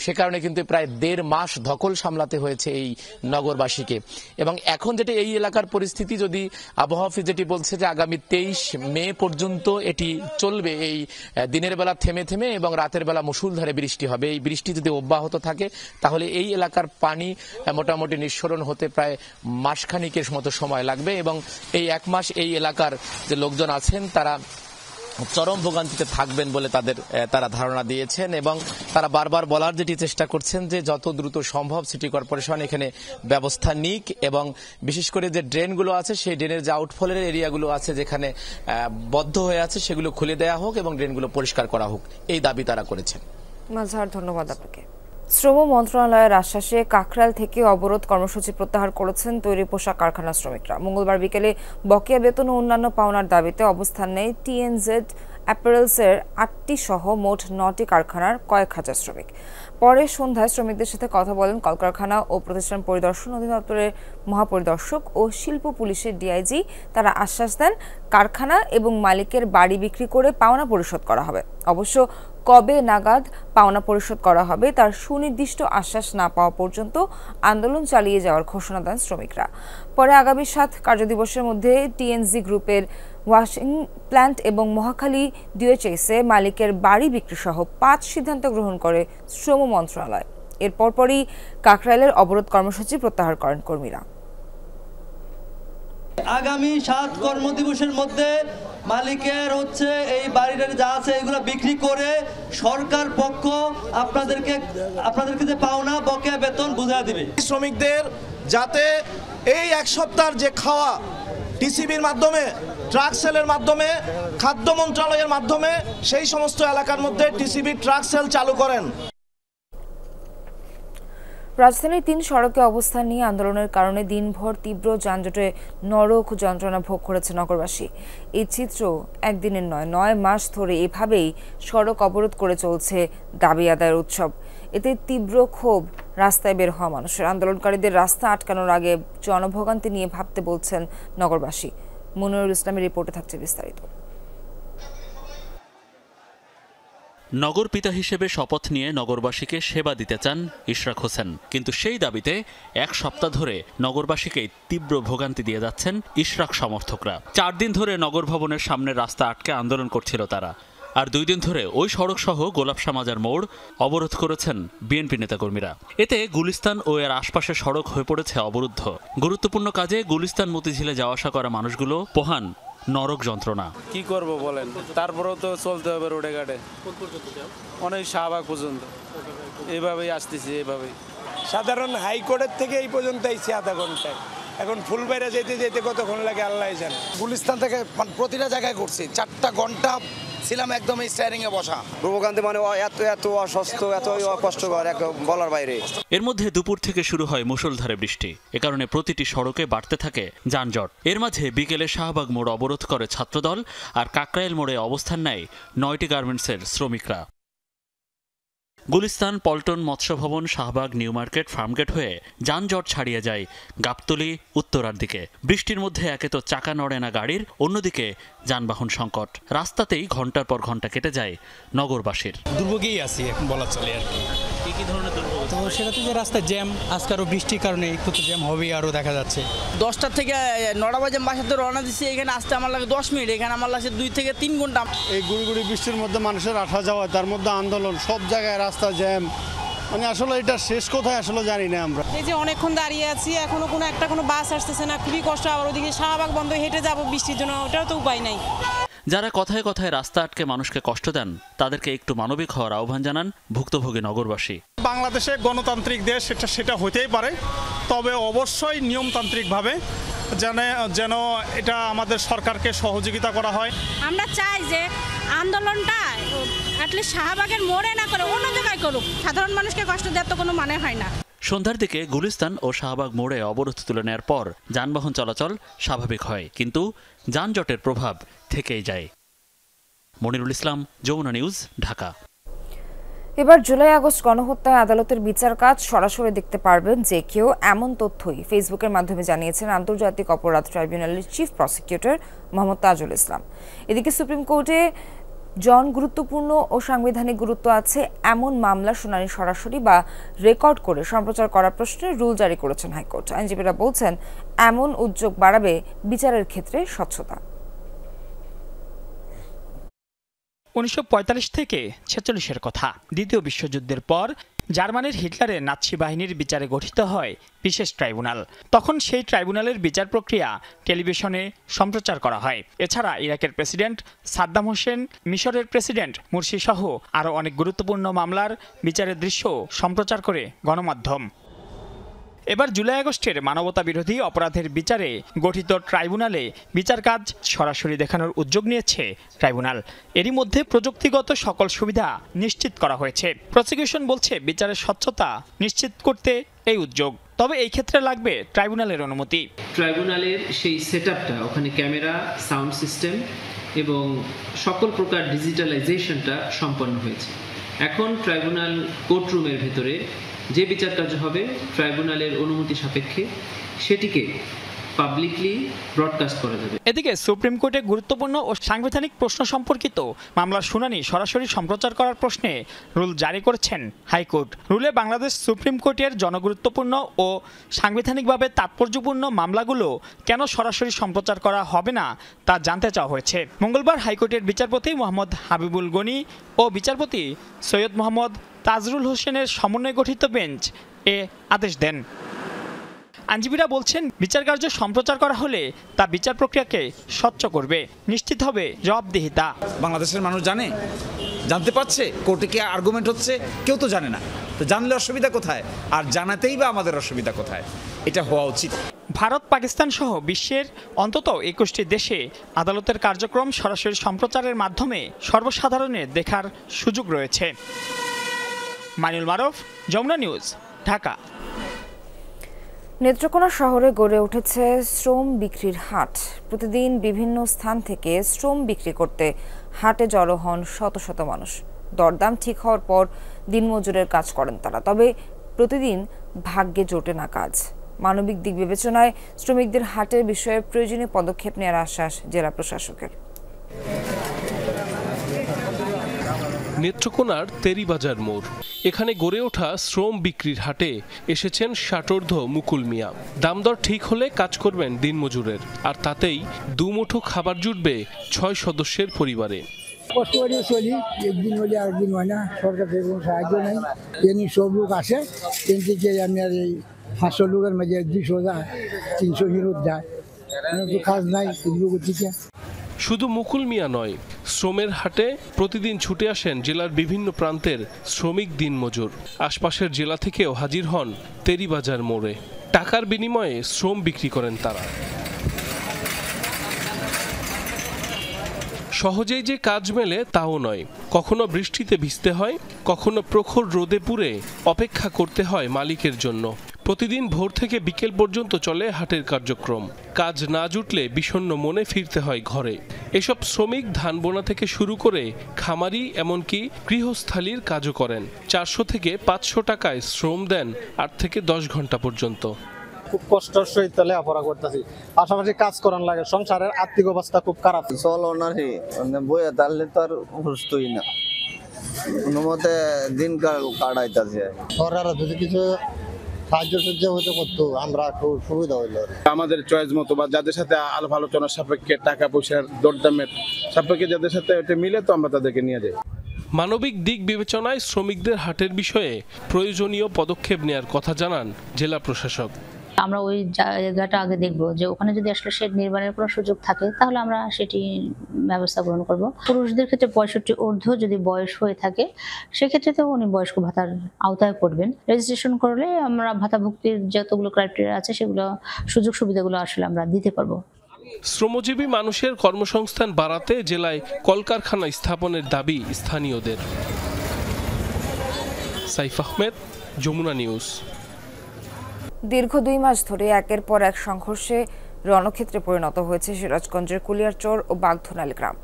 সে কারণে কিন্তু প্রায় 1.5 মাস ধকল সামলাতে হয়েছে এই নগরবাসীকে। এবং এখন যেটি এই এলাকার পরিস্থিতি, যদি আবহাওয়া অফিস যেটি বলছে যে আগামী 23 মে পর্যন্ত এটি চলবে, এই দিনের বেলা থেমে থেমে এবং রাতের বেলা মুষলধারে বৃষ্টি হবে। এই বৃষ্টি যদি অব্যাহত থাকে তাহলে এই এলাকার পানি মোটামুটি নিঃসরণ হতে প্রায় মাসখানিকের মতো সময় লাগবে এবং এই 1 মাস এই এলাকার যে লোকজন আছেন তারা চরম ভোগান্তিতে থাকবেন বলে তারা ধারণা দিয়েছেন এবং তারা বারবার বলার যেটি চেষ্টা করছেন যে যত দ্রুত সম্ভব সিটি কর্পোরেশন এখানে ব্যবস্থা নিক এবং বিশেষ করে যে ড্রেনগুলো আছে সেই ড্রেনের যে আউটফলের এরিয়াগুলো আছে যেখানে বদ্ধ হয়ে আছে সেগুলো খুলে দেওয়া হোক এবং ড্রেনগুলো পরিষ্কার করা হোক, এই দাবি তারা করেছেন। মাজহার, ধন্যবাদ আপনাকে। শ্রম মন্ত্রণালয়ের আশ্বাসে কাকরাইল থেকে অবরোধ কর্মসূচি প্রত্যাহার করেছেন তৈরি পোশাক কারখানার শ্রমিকরা। মঙ্গলবার বিকেলে বকেয়া বেতন ও অন্যান্য পাওনার দাবিতে অবস্থান নেয় টিএনজেড অ্যাপারেলসের 8টি সহ মোট 9টি কারখানার কয়েক হাজার শ্রমিক। পরে সন্ধ্যায় শ্রমিকদের সাথে কথা বলেন কলকারখানা ও প্রতিষ্ঠান পরিদর্শন অধিদপ্তরের মহাপরিদর্শক ও শিল্প পুলিশের ডিআইজি। তারা আশ্বাস দেন কারখানা এবং মালিকের বাড়ি বিক্রি করে পাওনা পরিশোধ করা হবে। অবশ্য কবে নাগাদ পাওনা পরিশোধ করা হবে তার সুনির্দিষ্ট আশ্বাস না পাওয়া পর্যন্ত আন্দোলন চালিয়ে যাওয়ার ঘোষণা দেন শ্রমিকরা। পরে আগামী 7 কার্যদিবসের মধ্যে টিএনজি গ্রুপের ওয়াশিং প্ল্যান্ট এবং মহাখালী ডিওএইচএসে মালিকের বাড়ি বিক্রি সহ 5 সিদ্ধান্ত গ্রহণ করে শ্রম মন্ত্রণালয়। এর পরপরই কাকরাইলের অবরোধ কর্মসূচি প্রত্যাহার করেন কর্মীরা। আগামী 7 কর্মদিবসের মধ্যে মালিকের এই বাড়িটা যা আছে এগুলো বিক্রি করে সরকার পক্ষ আপনাদেরকে যে পাওনা বকেয়া বেতন বুঝিয়ে দিবে। শ্রমিকদের যাতে এই 1 সপ্তাহের যে খাওয়া টিসিবির মাধ্যমে, ট্রাক সেলের মাধ্যমে, খাদ্য মন্ত্রণালয়ের মাধ্যমে সেই সমস্ত এলাকার মধ্যে টিসিবি ট্রাক সেল চালু করেন। রাজধানীর 3 সড়কে অবস্থান নিয়ে আন্দোলনের কারণে দিনভর তীব্র যানজটে নরক যন্ত্রণা ভোগ করেছে নগরবাসী। এই চিত্র একদিনের নয়, 9 মাস ধরে এভাবেই সড়ক অবরোধ করে চলছে দাবি আদায়ের উৎসব। এতে তীব্র ক্ষোভ রাস্তায় বের হওয়া মানুষের। আন্দোলনকারীদের রাস্তা আটকানোর আগে জনভোগান্তি নিয়ে ভাবতে বলছেন নগরবাসী। মনিরুল ইসলামের রিপোর্টে থাকছে বিস্তারিত। নগর পিতা হিসেবে শপথ নিয়ে নগরবাসীকে সেবা দিতে চান ইশরাক হোসেন, কিন্তু সেই দাবিতে 1 সপ্তাহ ধরে নগরবাসীকে তীব্র ভোগান্তি দিয়ে যাচ্ছেন ইশরাক সমর্থকরা। 4 দিন ধরে নগর ভবনের সামনে রাস্তা আটকে আন্দোলন করছিল তারা, আর 2 দিন ধরে ওই সড়ক সহ গোলাপশাহ মাজার মোড় অবরোধ করেছেন বিএনপি নেতাকর্মীরা। এতে গুলিস্তান ও এর আশপাশের সড়ক হয়ে পড়েছে অবরুদ্ধ। গুরুত্বপূর্ণ কাজে গুলিস্তান মতিঝিলে যাওয়া আসা করা মানুষগুলো পোহান নরক যন্ত্রণা। কি করব বলেন, তারপরেও তো চলতে হবে রোডে ঘাটে, অনেক শাহবাগ পর্যন্ত এইভাবেই আসতেছি। এইভাবেই সাধারণ হাইকোর্টের থেকে এই পর্যন্ত আইছি আধা ঘন্টায়, এখন ফুলবাইরা যেতে যেতে কতক্ষণ লাগে আল্লাহ জানে। গুলিস্তান থেকে প্রতিটা জায়গায় করছি, 4টা ঘন্টা ছিলাম একদম স্টিয়ারিং এ বসা। ভোগান্তি মানে এত অসুস্থ, এত কষ্টকর, বলার বাইরে। এর মধ্যে দুপুর থেকে শুরু হয় মুষলধারে বৃষ্টি। এ কারণে প্রতিটি সড়কে বাড়তে থাকে যানজট। এর মাঝে বিকেলে শাহবাগ মোড় অবরোধ করে ছাত্রদল, আর কাকরাইল মোড়ে অবস্থান নেয় 9টি গার্মেন্টসের শ্রমিকরা। গুলিস্তান, পল্টন, মৎস্য ভবন, শাহবাগ, নিউ মার্কেট, ফার্মগেট হয়ে যানজট ছাড়িয়ে যায় গাবতলী উত্তরার দিকে। বৃষ্টির মধ্যে একে তো চাকা নড়ে না গাড়ির, অন্যদিকে যানবাহন সংকট। রাস্তাতেই ঘন্টার পর ঘন্টা কেটে যায় নগরবাসীর। দুর্ভোগেই আছি এখন বলা চলে আর কি ধরনের দুর্ভোগ? তো সেটা তো যে রাস্তায় জ্যাম, আজকে আরও বৃষ্টির কারণে একটু তো জ্যাম হবেই, আরও দেখা যাচ্ছে। 10টা থেকে 9টা বাজে বাসাতে রওনা দিচ্ছি, এখানে আসতে আমার লাগে 10 মিনিট, এখানে আমার লাগছে 2 থেকে 3 ঘন্টা। এই গুড়ি বৃষ্টির মধ্যে মানুষের আসা যাওয়া, তার মধ্যে আন্দোলন, সব জায়গায় রাস্তা জ্যাম, মানে আসলে এটা শেষ কোথায় আসলে জানি না আমরা। এই যে অনেকক্ষণ দাঁড়িয়ে আছি, এখনো কোনো বাস আসতেছে না, খুবই কষ্ট। আবার ওদিকে শাহবাগ বন্ধ, হেঁটে যাবো বৃষ্টির জন্য, ওটাও তো উপায় নাই। যারা কথায় কথায় রাস্তা আটকে মানুষকে কষ্ট দেন, তাদেরকে একটু মানবিক হওয়ার আহ্বান জানান ভুক্তভোগী নগরবাসী। বাংলাদেশে গণতান্ত্রিক দেশ, সেটা হতেই পারে, তবে অবশ্যই নিয়মতান্ত্রিকভাবে যেন এটা আমাদের সরকারকে সহযোগিতা করা হয়। আমরা চাই যে আন্দোলনটা অ্যাটলিস্ট শাহবাগের মোড়ে না করে অন্য জায়গায় করুক। সাধারণ মানুষকে কষ্ট দেওয়ার তো কোনো মানে হয় না। সন্ধ্যার দিকে গুলিস্তান ও শাহবাগ মোড়ে অবরোধ তুলে নেওয়ার পর যানবাহন চলাচল স্বাভাবিক হয়, কিন্তু যানজটের প্রভাব থেকেই যায়। মনিরুল ইসলাম, যমুনা নিউজ, ঢাকা। এবার জুলাই আগস্ট গণহত্যায় আদালতের বিচার কাজ সরাসরি দেখতে পারবেন যে কেউ, এমন তথ্যই ফেসবুকের মাধ্যমে জানিয়েছেন আন্তর্জাতিক অপরাধ ট্রাইব্যুনালের চিফ প্রসিকিউটর মোহাম্মদ তাজুল ইসলাম। এদিকে সুপ্রিম কোর্টে গুরুত্বপূর্ণ ও সাংবিধানিক গুরুত্ব আছে এমন মামলা শুনানি সরাসরি বা রেকর্ড করে সম্প্রচার করার প্রশ্নে রুল জারি করেছেন হাইকোর্ট। আইনজীবীরা বলছেন এমন উদ্যোগ বাড়াবে বিচারের ক্ষেত্রে স্বচ্ছতা। 1945 থেকে 46-এর কথা। দ্বিতীয় বিশ্বযুদ্ধের পর জার্মানির হিটলারের নাৎসি বাহিনীর বিচারে গঠিত হয় বিশেষ ট্রাইব্যুনাল। তখন সেই ট্রাইব্যুনালের বিচার প্রক্রিয়া টেলিভিশনে সম্প্রচার করা হয়। এছাড়া ইরাকের প্রেসিডেন্ট সাদ্দাম হোসেন, মিশরের প্রেসিডেন্ট মুরসি সহ আরও অনেক গুরুত্বপূর্ণ মামলার বিচারের দৃশ্য সম্প্রচার করে গণমাধ্যম। এবার জুলাই আগস্টের মানবতা বিরোধী অপরাধের বিচারে গঠিত ট্রাইব্যুনালে বিচার কাজ সরাসরি দেখানোর উদ্যোগ নিয়েছে ট্রাইব্যুনাল। এরই মধ্যে প্রযুক্তিগত সকল সুবিধা নিশ্চিত করা হয়েছে। প্রসিকিউশন বলছে বিচারের স্বচ্ছতা নিশ্চিত করতে এই উদ্যোগ, তবে এই ক্ষেত্রে লাগবে ট্রাইব্যুনালের অনুমতি। ট্রাইব্যুনালের সেই সেটআপটা, ওখানে ক্যামেরা, সাউন্ড সিস্টেম এবং সকল প্রকার ডিজিটালাইজেশনটা সম্পন্ন হয়েছে। এখন ট্রাইব্যুনাল কোর্টরুমের ভেতরে যে বিচার কার্য হবে ট্রাইব্যুনালের অনুমতি সাপেক্ষে সেটিকে পাবলিকলি ব্রডকাস্ট করা যাবে। এদিকে সুপ্রিম কোর্টে গুরুত্বপূর্ণ ও সাংবিধানিক প্রশ্ন সম্পর্কিত মামলার শুনানি সরাসরি সম্প্রচার করার প্রশ্নে রুল জারি করেছেন হাইকোর্ট। রুলে বাংলাদেশ সুপ্রিম কোর্টের জনগুরুত্বপূর্ণ ও সাংবিধানিকভাবে তাৎপর্যপূর্ণ মামলাগুলো কেন সরাসরি সম্প্রচার করা হবে না তা জানতে চাওয়া হয়েছে। মঙ্গলবার হাইকোর্টের বিচারপতি মোহাম্মদ হাবিবুল গনি ও বিচারপতি সৈয়দ মোহাম্মদ তাজরুল হোসেনের সমন্বয়ে গঠিত বেঞ্চ এ আদেশ দেন। আইনজীবীরা বলছেন বিচার কার্য সম্প্রচার করা হলে তা বিচার প্রক্রিয়াকে স্বচ্ছ করবে, নিশ্চিত হবে জবাবদিহিতা। বাংলাদেশের মানুষ জানতে পারছে কোর্টে কি আর্গুমেন্ট হচ্ছে, কেউ তো জানে না। তো জানলে অসুবিধা কোথায়, আর জানাতেই বা আমাদের অসুবিধা কোথায়? এটা হওয়া উচিত। ভারত, পাকিস্তান সহ বিশ্বের অন্তত 21টি দেশে আদালতের কার্যক্রম সরাসরি সম্প্রচারের মাধ্যমে সর্বসাধারণের দেখার সুযোগ রয়েছে। মাইনুল মারুফ, যমুনা নিউজ, ঢাকা। নেত্রকোনা শহরে গড়ে উঠেছে শ্রম বিক্রির হাট। প্রতিদিন বিভিন্ন স্থান থেকে শ্রম বিক্রি করতে হাটে জড়ো হন শত শত মানুষ। দরদাম ঠিক হওয়ার পর দিনমজুরের কাজ করেন তারা, তবে প্রতিদিন ভাগ্যে জোটে না কাজ। মানবিক দিক বিবেচনায় শ্রমিকদের হাটের বিষয়ে প্রয়োজনীয় পদক্ষেপ নেওয়ার আশ্বাস জেলা প্রশাসকের। নেত্রকোনার তেরিবাজার মোড়, এখানে গড়ে ওঠা শ্রম বিক্রির হাটে এসেছেন ষাটোর্ধ্ব মুকুল মিয়া। দামদর ঠিক হলে কাজ করবেন দিনমজুরের, আর তাতেই দুমুঠো খাবার জুটবে 6 সদস্যের পরিবারে। কষ্ট করে চলি, একদিন হলে আরেকদিন হয় না, সরকার থেকে কোনো সাহায্য নেই। এমনি সব লোক আসে, ট্রেন থেকে আমি আর এই 500 লোকের মাঝে 200 যায়, 300 হিরোত যায়, কাজ নাই লোক থেকে। শুধু মুকুল মিয়া নয়, শ্রমের হাটে প্রতিদিন ছুটে আসেন জেলার বিভিন্ন প্রান্তের শ্রমিক দিনমজুর। আশপাশের জেলা থেকেও হাজির হন তেরিবাজার মোড়ে। টাকার বিনিময়ে শ্রম বিক্রি করেন তারা। সহজেই যে কাজ মেলে তাও নয়, কখনো বৃষ্টিতে ভিজতে হয়, কখনো প্রখর রোদে পুড়ে অপেক্ষা করতে হয় মালিকের জন্য। প্রতিদিন ভোর থেকে বিকেল পর্যন্ত চলে হাটের কার্যক্রম। কাজ না জুটলে বিষণ্ণ মনে ফিরতে হয় ঘরে। এসব শ্রমিক ধান বোনা থেকে শুরু করে খামারি এমনকি গৃহস্থালির কাজও করেন। 400 থেকে 500 টাকায় শ্রম দেন 8 থেকে 10 ঘন্টা পর্যন্ত। খুব কষ্টের সহিত লেখাপড়া করতেছি, পাশাপাশি কাজ করার লাগে, সংসারের আর্থিক অবস্থা খুব খারাপ। চলো না রে, বইয়ে তাহলে তো আর সুস্থই না, কোনো মতে দিন কাটাইতেছে। সরকার যদি কিছু সাহায্য সাহায্য হতে করতো আমরা খুব সুবিধা হইলো। আমাদের চয়েস মতো বা যাদের সাথে আলাপ আলোচনার সাপেক্ষে টাকা পয়সার দরদামের সাপেক্ষে যাদের সাথে এটা মিলে তো আমরা তাদেরকে নিয়ে যাই। মানবিক দিক বিবেচনায় শ্রমিকদের হাটের বিষয়ে প্রয়োজনীয় পদক্ষেপ নেওয়ার কথা জানান জেলা প্রশাসক। আমরা ওই জায়গাটা আগে দেখব যে ওখানে যদি আসলে শেড নির্মাণের কোনো সুযোগ থাকে তাহলে আমরা সেটি ব্যবস্থা গ্রহণ করব। পুরুষদের ক্ষেত্রে 65 ঊর্ধ্ব যদি বয়স হয়ে থাকে সেক্ষেত্রে তো উনি বয়স্ক ভাতার আওতায় পড়বেন। রেজিস্ট্রেশন করলে আমরা ভাতাভুক্তির যতগুলো ক্রাইটেরিয়া আছে সেগুলো সুযোগ সুবিধাগুলো আসলে আমরা দিতে পারবো। শ্রমজীবী মানুষের কর্মসংস্থান বাড়াতে জেলায় কলকারখানা স্থাপনের দাবি স্থানীয়দের। সাইফ আহমেদ, যমুনা নিউজ। দীর্ঘ 2 মাস ধরে একের পর এক সংঘর্ষে রণক্ষেত্রে পরিণত হয়েছে সিরাজগঞ্জের কুলিয়ারচর ও বাগধনালী গ্রাম।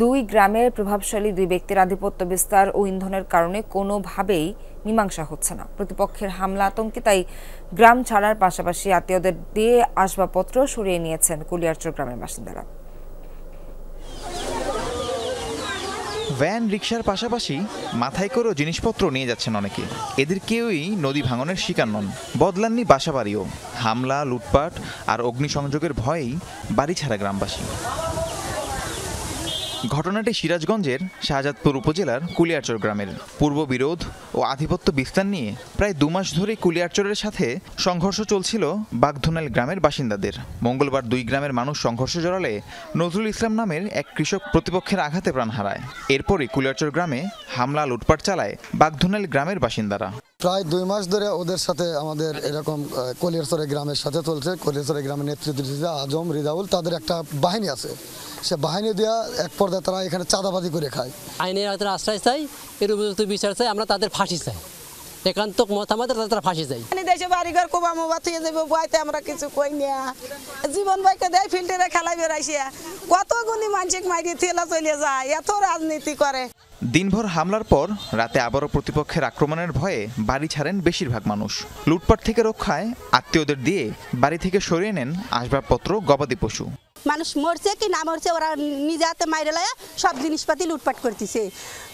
2 গ্রামের প্রভাবশালী 2 ব্যক্তির আধিপত্য বিস্তার ও ইন্ধনের কারণে কোনোভাবেই মীমাংসা হচ্ছে না। প্রতিপক্ষের হামলা আতঙ্কে তাই গ্রাম ছাড়ার পাশাপাশি আত্মীয়দের দিয়ে আসবাবপত্র সরিয়ে নিয়েছেন কুলিয়ারচর গ্রামের বাসিন্দারা। ভ্যান রিকশার পাশাপাশি মাথায় করেও জিনিসপত্র নিয়ে যাচ্ছেন অনেকে। এদের কেউই নদী ভাঙনের শিকার নন, বদলাননি বাসাবাড়িও। হামলা, লুটপাট আর অগ্নিসংযোগের ভয়েই বাড়ি ছাড়া গ্রামবাসী। ঘটনাটি সিরাজগঞ্জের শাহজাদপুর উপজেলার কুলিয়ারচর গ্রামের। পূর্ব বিরোধ ও আধিপত্য বিস্তার নিয়ে প্রায় 2 মাস ধরে কুলিয়ারচরের সাথে সংঘর্ষ চলছিল বাগধনালী গ্রামের বাসিন্দাদের। মঙ্গলবার 2 গ্রামের মানুষ সংঘর্ষে জড়ালে নজরুল ইসলাম নামের এক কৃষক প্রতিপক্ষের আঘাতে প্রাণ হারায়। এরপরই কুলিয়ারচর গ্রামে হামলা, লুটপাট চালায় বাগধনালী গ্রামের বাসিন্দারা। প্রায় 2 মাস ধরে ওদের সাথে আমাদের এরকম কুলিয়ারচর গ্রামের সাথে চলছে। কুলিয়ারচর গ্রামের নেতৃত্ব দিচ্ছে আজম, রিদাউল, তাদের একটা বাহিনী আছে। সে বাহিনী দেওয়া এক পর্যায়ে তারা এখানে চাঁদাবাজি করে খায়। আইনের আওতায় আশ্রয় চাই, এর উপযুক্ত বিচার চাই, আমরা তাদের ফাঁসি চাই। একান্ত মতামত তারা ফাঁসি চাই। দেশে বাড়িঘর কোবা মোবা থুয়ে যাবো, বইতে আমরা কিছু কই না। জীবন বাইকে দেয় ফিল্টারে খেলাই বেড়াইছে, কত গুণী মানসিক মাইকে থেলা চলে যায়, এত রাজনীতি করে। দিনভর হামলার পর রাতে আবারও প্রতিপক্ষের আক্রমণের ভয়ে বাড়ি ছাড়েন বেশিরভাগ মানুষ। লুটপাট থেকে রক্ষায় আত্মীয়দের দিয়ে বাড়ি থেকে সরিয়ে নেন আসবাবপত্র, গবাদি পশু। মানুষ মরছে কি না মরছে ওরা নিজে হাতে মাইরে লয়া সব জিনিসপাতি লুটপাট করতেছে।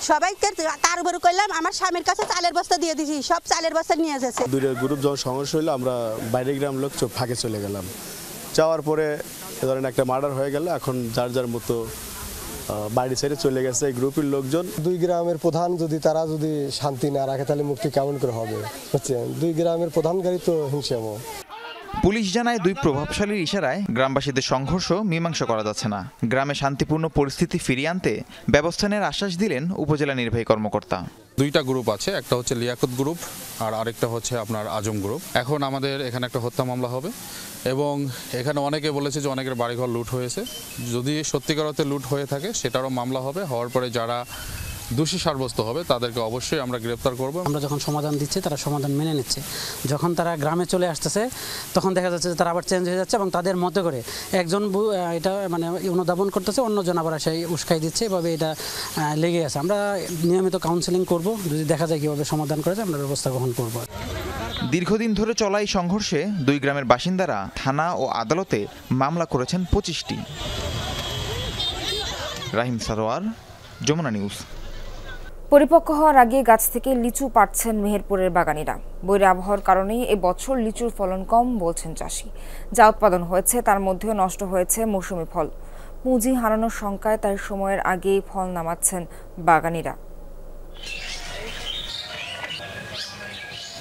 সবাইকে তার উপরে কইলাম আমার স্বামীর কাছে চালের বস্তা দিয়ে দিছি, সব চালের বস্তা নিয়ে যাচ্ছে। 2 গ্রুপ যখন সমস্যা হইলো আমরা বাইরে গ্রাম লোক ফাঁকে চলে গেলাম। যাওয়ার পরে ধরেন একটা মার্ডার হয়ে গেল। এখন যার যার মতো বাড়ি ছেড়ে চলে গেছে এই গ্রুপের লোকজন। 2 গ্রামের প্রধান যদি তারা যদি শান্তি না রাখে তাহলে মুক্তি কেমন করে হবে? হচ্ছে 2 গ্রামের প্রধানকারী তো হিংসাম। পুলিশ জানায় 2 প্রভাবশালীর ইশারায় গ্রামবাসীদের সংঘর্ষ মীমাংসা করা যাচ্ছে না। গ্রামে শান্তিপূর্ণ পরিস্থিতি ফিরিয়ে আনতে ব্যবস্থা নেওয়ার আশ্বাস দিলেন উপজেলা নির্বাহী কর্মকর্তা। 2টা গ্রুপ আছে, একটা হচ্ছে লিয়াকত গ্রুপ আর আরেকটা হচ্ছে আপনার আজম গ্রুপ। এখন আমাদের এখানে একটা হত্যা মামলা হবে এবং এখানে অনেকে বলেছে যে অনেকের বাড়িঘর লুট হয়েছে। যদি সত্যিকার অর্থে লুট হয়ে থাকে সেটারও মামলা হবে। হওয়ার পরে যারা দোষী সাব্যস্ত হবে তাদেরকে অবশ্যই আমরা গ্রেফতার করব। আমরা যখন সমাধান দিচ্ছি তারা সমাধান মেনে নিচ্ছে। যখন তারা গ্রামে চলে আসতেছে তখন দেখা যাচ্ছে যে তারা আবার চেঞ্জ হয়ে যাচ্ছে এবং তাদের মতে করে একজন এটা মানে অনুধাবন করতেছে, অন্যজন আবার সেই উস্কাই দিচ্ছে। এভাবে এটা লেগে আছে। আমরা নিয়মিত কাউন্সেলিং করব, যদি দেখা যায় কীভাবে সমাধান করা যায় আমরা ব্যবস্থা গ্রহণ করব। দীর্ঘদিন ধরে চলা এই সংঘর্ষে 2 গ্রামের বাসিন্দারা থানা ও আদালতে মামলা করেছেন 25টি। রাহিম সারোয়ার, যমুনা নিউজ। পরিপক্ক হওয়ার আগে গাছ থেকে লিচু পাড়ছেন মেহেরপুরের বাগানীরা। বৈরী আবহাওয়ার কারণেই এবছর লিচুর ফলন কম বলছেন চাষি। যা উৎপাদন হয়েছে তার মধ্যেও নষ্ট হয়েছে মৌসুমি ফল। পুঁজি হারানোর শঙ্কায় তাই সময়ের আগেই ফল নামাচ্ছেন বাগানীরা।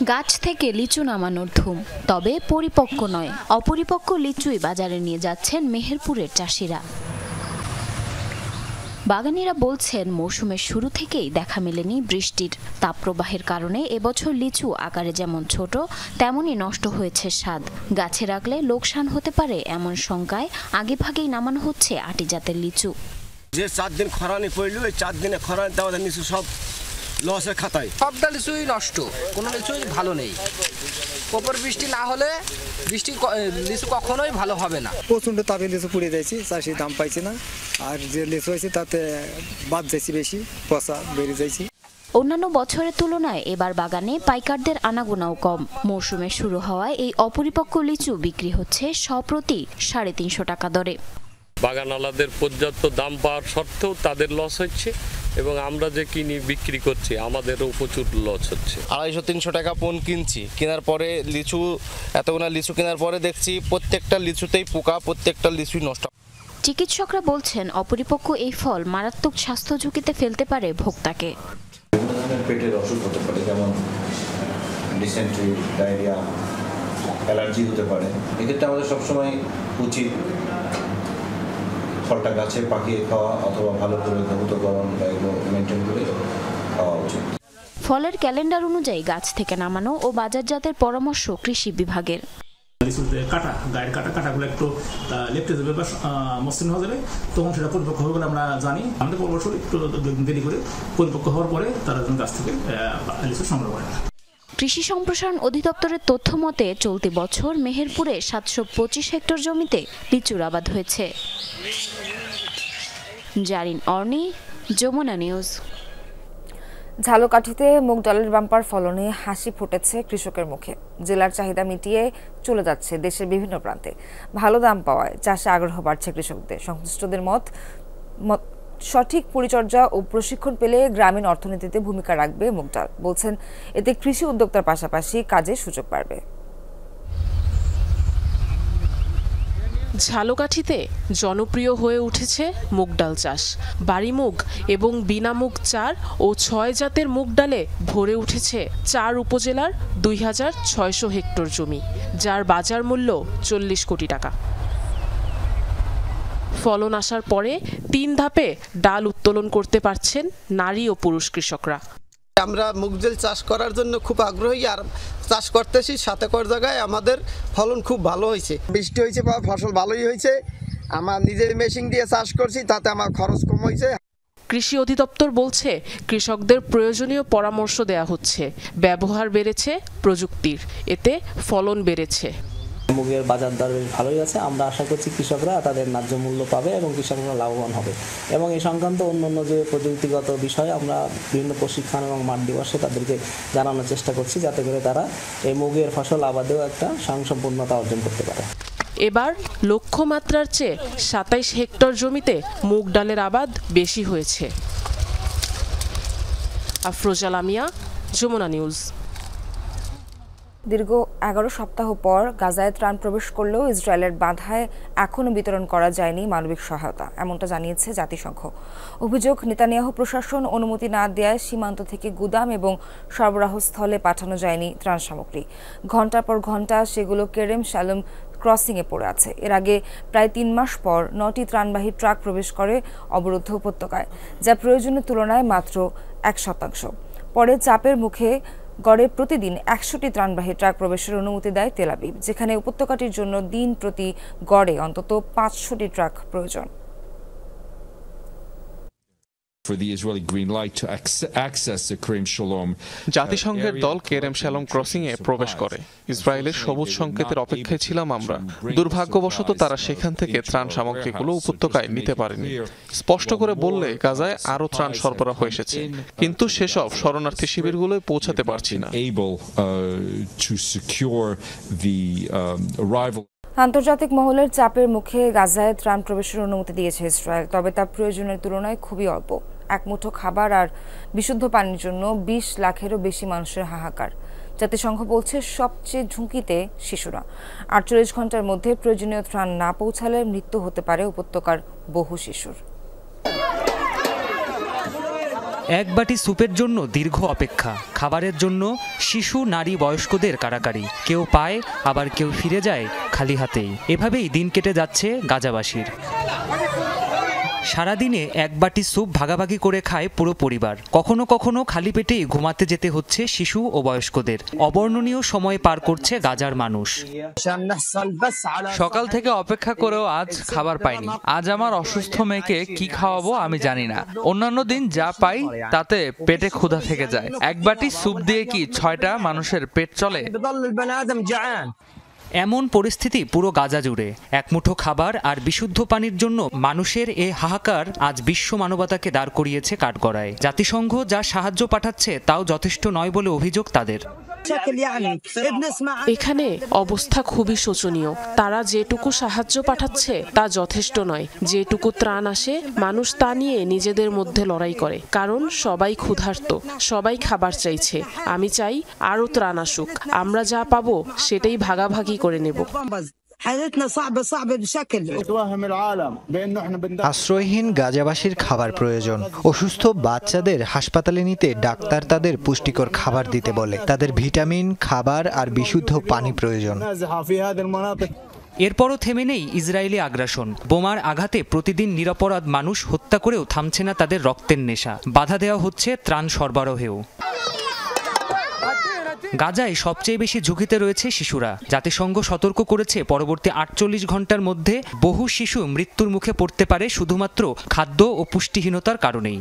গাছ থেকে লিচু নামানোর ধুম, তবে পরিপক্ক নয়, অপরিপক্ক লিচুই বাজারে নিয়ে যাচ্ছেন মেহেরপুরের চাষিরা। বাগানীরা বলছেন মৌসুমের শুরু থেকেই দেখা মেলেনি বৃষ্টির। তাপপ্রবাহের কারণে এবছর লিচু আকারে যেমন ছোট তেমনই নষ্ট হয়েছে স্বাদ। গাছে রাখলে লোকসান হতে পারে এমন শঙ্কায় আগেভাগেই নামানো হচ্ছে আটি জাতের লিচু। যে 4 দিন খরানি পড়লো, ওই 4 দিনে খরানি লিচু সব লসের খাতায়। সবটা লিচুই নষ্ট, কোনো লিচুই ভালো নেই। প্রপার বৃষ্টি না হলে লিচু কখনোই ভালো হবে না। প্রচণ্ড তাপে লিচু পুড়ে যাইছি, চাষি দাম পাইছি না। আর যে লিচু হয়েছে তাতে বাদ যাইছি বেশি, পচা বেড়ে যাইছি। অন্যান্য বছরের তুলনায় এবার বাগানে পাইকারদের আনাগোনাও কম। মৌসুমে শুরু হওয়ায় এই অপরিপক্ক লিচু বিক্রি হচ্ছে প্রতি 350 টাকা দরে। বাগানওয়ালাদের পর্যাপ্ত দাম পাওয়ার সত্ত্বেও তাদের লস হচ্ছে এবং আমরা যে কিনি বিক্রি করছি আমাদেরও প্রচুর লস হচ্ছে। 250-300 টাকা পণ কিনছি, কেনার পরে লিচু এতগুলো লিচু কেনার পরে দেখছি প্রত্যেকটা লিচুতেই পোকা, প্রত্যেকটা লিচুই নষ্ট। চিকিৎসকরা বলছেন অপরিপক্ক এই ফল মারাত্মক স্বাস্থ্য ঝুঁকিতে ফেলতে পারে ভোক্তাকে। পেটের অসুখ হতে পারে, যেমন ডিসেন্ট্রি, ডায়রিয়া, অ্যালার্জি হতে পারে। এক্ষেত্রে আমাদের সবসময় উচিত ফলটা গাছে পাকিয়ে খাওয়া অথবা ভালো করে ধৌতকরণ বা এগুলো মেনটেন করে খাওয়া উচিত। ফলের ক্যালেন্ডার অনুযায়ী গাছ থেকে নামানো ও বাজারজাতের পরামর্শ কৃষি বিভাগের। গায়ের কাটাগুলো একটু লেপটে যাবে বা মসৃণ হয়ে যাবে, তখন সেটা পরিপক্ক হবে বলে আমরা জানি। আমাদের পরামর্শ একটু দেরি করে পরিপক্ক হওয়ার পরে তারা গাছ থেকে লিচু সংগ্রহ করে। কৃষি সম্প্রসারণ অধিদপ্তরের তথ্য মতে চলতি বছর মেহেরপুরে 725 হেক্টর জমিতে লিচুর আবাদ হয়েছে। জারিন অর্নি, যমুনা নিউজ। ঝালকাঠিতে মুগ ডালের বাম্পার ফলনে হাসি ফুটেছে কৃষকের মুখে। জেলার চাহিদা মিটিয়ে চলে যাচ্ছে দেশের বিভিন্ন প্রান্তে। ভালো দাম পাওয়ায় চাষে আগ্রহ বাড়ছে কৃষকদের। সংশ্লিষ্টদের মত সঠিক পরিচর্যা ও প্রশিক্ষণ পেলে গ্রামীণ অর্থনীতিতে ভূমিকা রাখবে মুগ ডাল। বলছেন এতে কৃষি উদ্যোক্তার পাশাপাশি কাজের সুযোগ বাড়বে। ঝালকাঠিতে জনপ্রিয় হয়ে উঠেছে মুগ ডাল চাষ। বাড়ি মুগ এবং বিনা মুগ 4 ও 6 জাতের মুগ ডালে ভরে উঠেছে 4 উপজেলার 2600 হেক্টর জমি, যার বাজার মূল্য 40 কোটি টাকা। ফলন আসার পরে 3 ধাপে ডাল উত্তোলন করতে পারছেন নারী ও পুরুষ কৃষকরা। আমরা মুগ ডাল চাষ করার জন্য খুব আগ্রহী, আর চাষ করতেছি। সাথে কর জায়গায় আমাদের ফলন খুব ভালো হয়েছে, বৃষ্টি হয়েছে বা ফসল ভালোই হয়েছে। আমার নিজের মেশিন দিয়ে চাষ করছি, তাতে আমার খরচ কম হয়েছে। কৃষি অধিদপ্তর বলছে কৃষকদের প্রয়োজনীয় পরামর্শ দেয়া হচ্ছে, ব্যবহার বেড়েছে প্রযুক্তির, এতে ফলন বেড়েছে। মুগের বাজার দর বেশ ভালোই আছে। আমরা আশা করছি কৃষকরা তাদের ন্যায্য মূল্য পাবে এবং কৃষকরা লাভবান হবে। এবং এই সংক্রান্ত অন্যান্য যে প্রযুক্তিগত বিষয়ে আমরা বিভিন্ন প্রশিক্ষণ এবং মাঠ দিবসে তাদেরকে জানানোর চেষ্টা করছি, যাতে করে তারা এই মুগের ফসল আবাদেও একটা স্বয়ংসম্পূর্ণতা অর্জন করতে পারে। এবার লক্ষ্যমাত্রার চেয়ে 27 হেক্টর জমিতে মুগ ডালের আবাদ বেশি হয়েছে। আফরোজা লামিয়া, যমুনা নিউজ। দীর্ঘ 11 সপ্তাহ পর গাজায় ত্রাণ প্রবেশ করলেও ইসরায়েলের বাধায় এখনও বিতরণ করা যায়নি মানবিক সহায়তা, এমনটা জানিয়েছে জাতিসংঘ। অভিযোগ, নেতানিয়াহু প্রশাসন অনুমতি না দেওয়ায় সীমান্ত থেকে গুদাম এবং সরবরাহস্থলে পাঠানো যায়নি ত্রাণ সামগ্রী। ঘণ্টার পর ঘণ্টা সেগুলো কেরেম শালোম ক্রসিংয়ে পড়ে আছে। এর আগে প্রায় 3 মাস পর 9টি ত্রাণবাহী ট্রাক প্রবেশ করে অবরুদ্ধ উপত্যকায়, যা প্রয়োজনের তুলনায় মাত্র 1%। পরে চাপের মুখে গড়ে প্রতিদিন 100টি ত্রাণবাহী ট্রাক প্রবেশের অনুমতি দেয় তেল আবিব, যেখানে উপত্যকাটির জন্য দিন প্রতি গড়ে অন্তত 500টি ট্রাক প্রয়োজন। জাতিসংঘের দল কেরেম শালোম ক্রসিং এ প্রবেশ করে। ইসরায়েলের সবুজ সংকেতের অপেক্ষায় ছিলাম আমরা। দুর্ভাগ্যবশত তারা সেখান থেকে ত্রাণ সামগ্রীগুলো উপত্যকায় নিতে পারেনি। স্পষ্ট করে বললে গাজায় আরো ত্রাণ সরবরাহ এসেছে, কিন্তু সেসব শরণার্থী শিবিরগুলোয় পৌঁছাতে পারছি না। আন্তর্জাতিক মহলের চাপের মুখে গাজায় ত্রাণ প্রবেশের অনুমতি দিয়েছে ইসরায়েল, তবে তা প্রয়োজনের তুলনায় খুবই অল্প। এক মুঠো খাবার আর বিশুদ্ধ পানির জন্য 20 লাখেরও বেশি মানুষের হাহাকার। জাতিসংঘ বলছে সবচেয়ে ঝুঁকিতে শিশুরা। 48 ঘন্টার মধ্যে প্রয়োজনীয় ত্রাণ না পৌঁছালে মৃত্যু হতে পারে উপত্যকার বহু শিশুর। এক বাটি স্যুপের জন্য দীর্ঘ অপেক্ষা, খাবারের জন্য শিশু, নারী, বয়স্কদের কাড়াকাড়ি। কেউ পায়, আবার কেউ ফিরে যায় খালি হাতেই। এভাবেই দিন কেটে যাচ্ছে গাজাবাসীর। সারাদিনে এক বাটি স্যুপ ভাগাভাগি করে খায় পুরো পরিবার। কখনো কখনো খালি পেটেই ঘুমাতে যেতে হচ্ছে শিশু ও বয়স্কদের। অবর্ণনীয় সময় পার করছে গাজার মানুষ। সকাল থেকে অপেক্ষা করেও আজ খাবার পাইনি। আজ আমার অসুস্থ মেয়েকে কি খাওয়াবো আমি জানি না। অন্যান্য দিন যা পাই তাতে পেটে ক্ষুধা থেকে যায়। এক বাটি স্যুপ দিয়ে কি 6টা মানুষের পেট চলে? এমন পরিস্থিতি পুরো গাজা জুড়ে। এক মুঠো খাবার আর বিশুদ্ধ পানির জন্য মানুষের এ হাহাকার আজ বিশ্ব মানবতাকে দাঁড় করিয়েছে কাঠগড়ায়। জাতিসংঘ যা সাহায্য পাঠাচ্ছে তাও যথেষ্ট নয় বলে অভিযোগ তাদের। এখানে অবস্থা খুবই শোচনীয়। তারা যেটুকু সাহায্য পাঠাচ্ছে তা যথেষ্ট নয়। যেটুকু ত্রাণ আসে মানুষ তা নিয়ে নিজেদের মধ্যে লড়াই করে, কারণ সবাই ক্ষুধার্ত, সবাই খাবার চাইছে। আমি চাই আরো ত্রাণ আসুক, আমরা যা পাবো সেটাই ভাগাভাগি করে নেব। আশ্রয়হীন গাজাবাসীর খাবার প্রয়োজন। অসুস্থ বাচ্চাদের হাসপাতালে নিতে ডাক্তার তাদের পুষ্টিকর খাবার দিতে বলে। তাদের ভিটামিন, খাবার আর বিশুদ্ধ পানি প্রয়োজন। এরপরও থেমে নেই ইসরায়েলি আগ্রাসন। বোমার আঘাতে প্রতিদিন নিরপরাধ মানুষ হত্যা করেও থামছে না তাদের রক্তের নেশা। বাধা দেওয়া হচ্ছে ত্রাণ সরবরাহেও। গাজায় সবচেয়ে বেশি ঝুঁকিতে রয়েছে শিশুরা। জাতিসংঘ সতর্ক করেছে পরবর্তী 48 ঘন্টার মধ্যে বহু শিশু মৃত্যুর মুখে পড়তে পারে শুধুমাত্র খাদ্য ও পুষ্টিহীনতার কারণেই।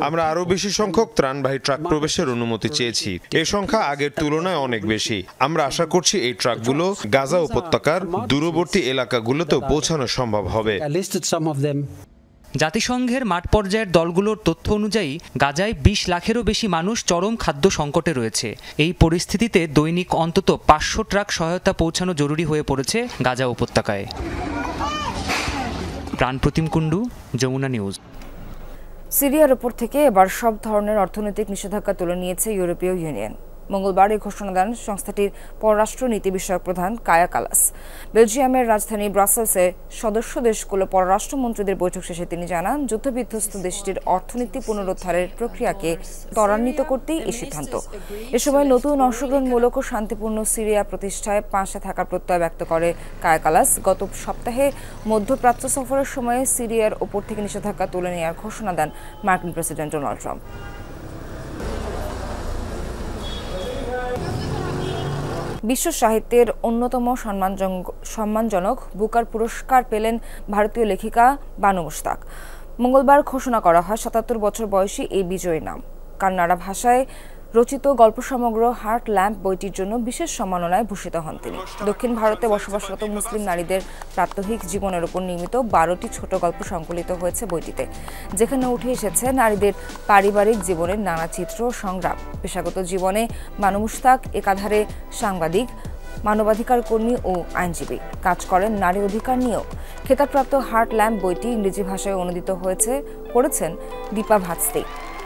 আমরা আরো বেশি সংখ্যক ত্রাণবাহী ট্রাক প্রবেশের অনুমতি চেয়েছি। এই সংখ্যা আগের তুলনায় অনেক বেশি। আমরা আশা করছি এই ট্রাকগুলো গাজা উপত্যকার দূরবর্তী এলাকাগুলোতেও পৌঁছানো সম্ভব হবে। জাতিসংঘের মাঠ পর্যায়ের দলগুলোর তথ্য অনুযায়ী গাজায় 20 লাখেরও বেশি মানুষ চরম খাদ্য সংকটে রয়েছে। এই পরিস্থিতিতে দৈনিক অন্তত 500 ট্রাক সহায়তা পৌঁছানো জরুরি হয়ে পড়েছে গাজা উপত্যকায়। প্রাণপ্রতিম কুণ্ডু, যমুনা নিউজ। সিরিয়ার উপর থেকে এবার সব ধরনের অর্থনৈতিক নিষেধাজ্ঞা তুলে নিয়েছে ইউরোপীয় ইউনিয়ন। মঙ্গলবার এই ঘোষণা দেন সংস্থাটির পররাষ্ট্র নীতি বিষয়ক প্রধান কায়া কালাস। বেলজিয়ামের রাজধানী ব্রাসেলসে সদস্য দেশগুলো পররাষ্ট্রমন্ত্রীদের বৈঠক শেষে তিনি জানান, যুদ্ধবিধ্বস্ত দেশটির অর্থনীতি পুনরুদ্ধারের প্রক্রিয়াকে ত্বরান্বিত করতেই এই সিদ্ধান্ত। এ সময় নতুন অংশগ্রহণমূলক ও শান্তিপূর্ণ সিরিয়া প্রতিষ্ঠায় পাশে থাকার প্রত্যয় ব্যক্ত করে কায়া কালাস। গত সপ্তাহে মধ্যপ্রাচ্য সফরের সময় সিরিয়ার ওপর থেকে নিষেধাজ্ঞা তুলে নেওয়ার ঘোষণা দেন মার্কিন প্রেসিডেন্ট ডোনাল্ড ট্রাম্প। বিশ্ব সাহিত্যের অন্যতম সম্মানজনক বুকার পুরস্কার পেলেন ভারতীয় লেখিকা বানু মুশতাক। মঙ্গলবার ঘোষণা করা হয় 77 বছর বয়সী এই বিজয়ী নাম। কান্নাড়া ভাষায় রচিত গল্প সমগ্র হার্ট ল্যাম্প বইটির জন্য বিশেষ সম্মাননায় ভূষিত হন তিনি। দক্ষিণ ভারতে বসবাসরত মুসলিম নারীদের প্রাত্যহিক জীবনের উপর নির্মিত 12টি ছোট গল্প সংকলিত হয়েছে বইটিতে, যেখানে উঠে এসেছে নারীদের পারিবারিক জীবনের নানা চিত্র ও সংগ্রাম। পেশাগত জীবনে বানু মুশতাক একাধারে সাংবাদিক, মানবাধিকার কর্মী ও আইনজীবী। কাজ করেন নারী অধিকার নিয়েও। খেতাবপ্রাপ্ত হার্ট ল্যাম্প বইটি ইংরেজি ভাষায় অনুদিত করেছেন দীপা ভাস্তি।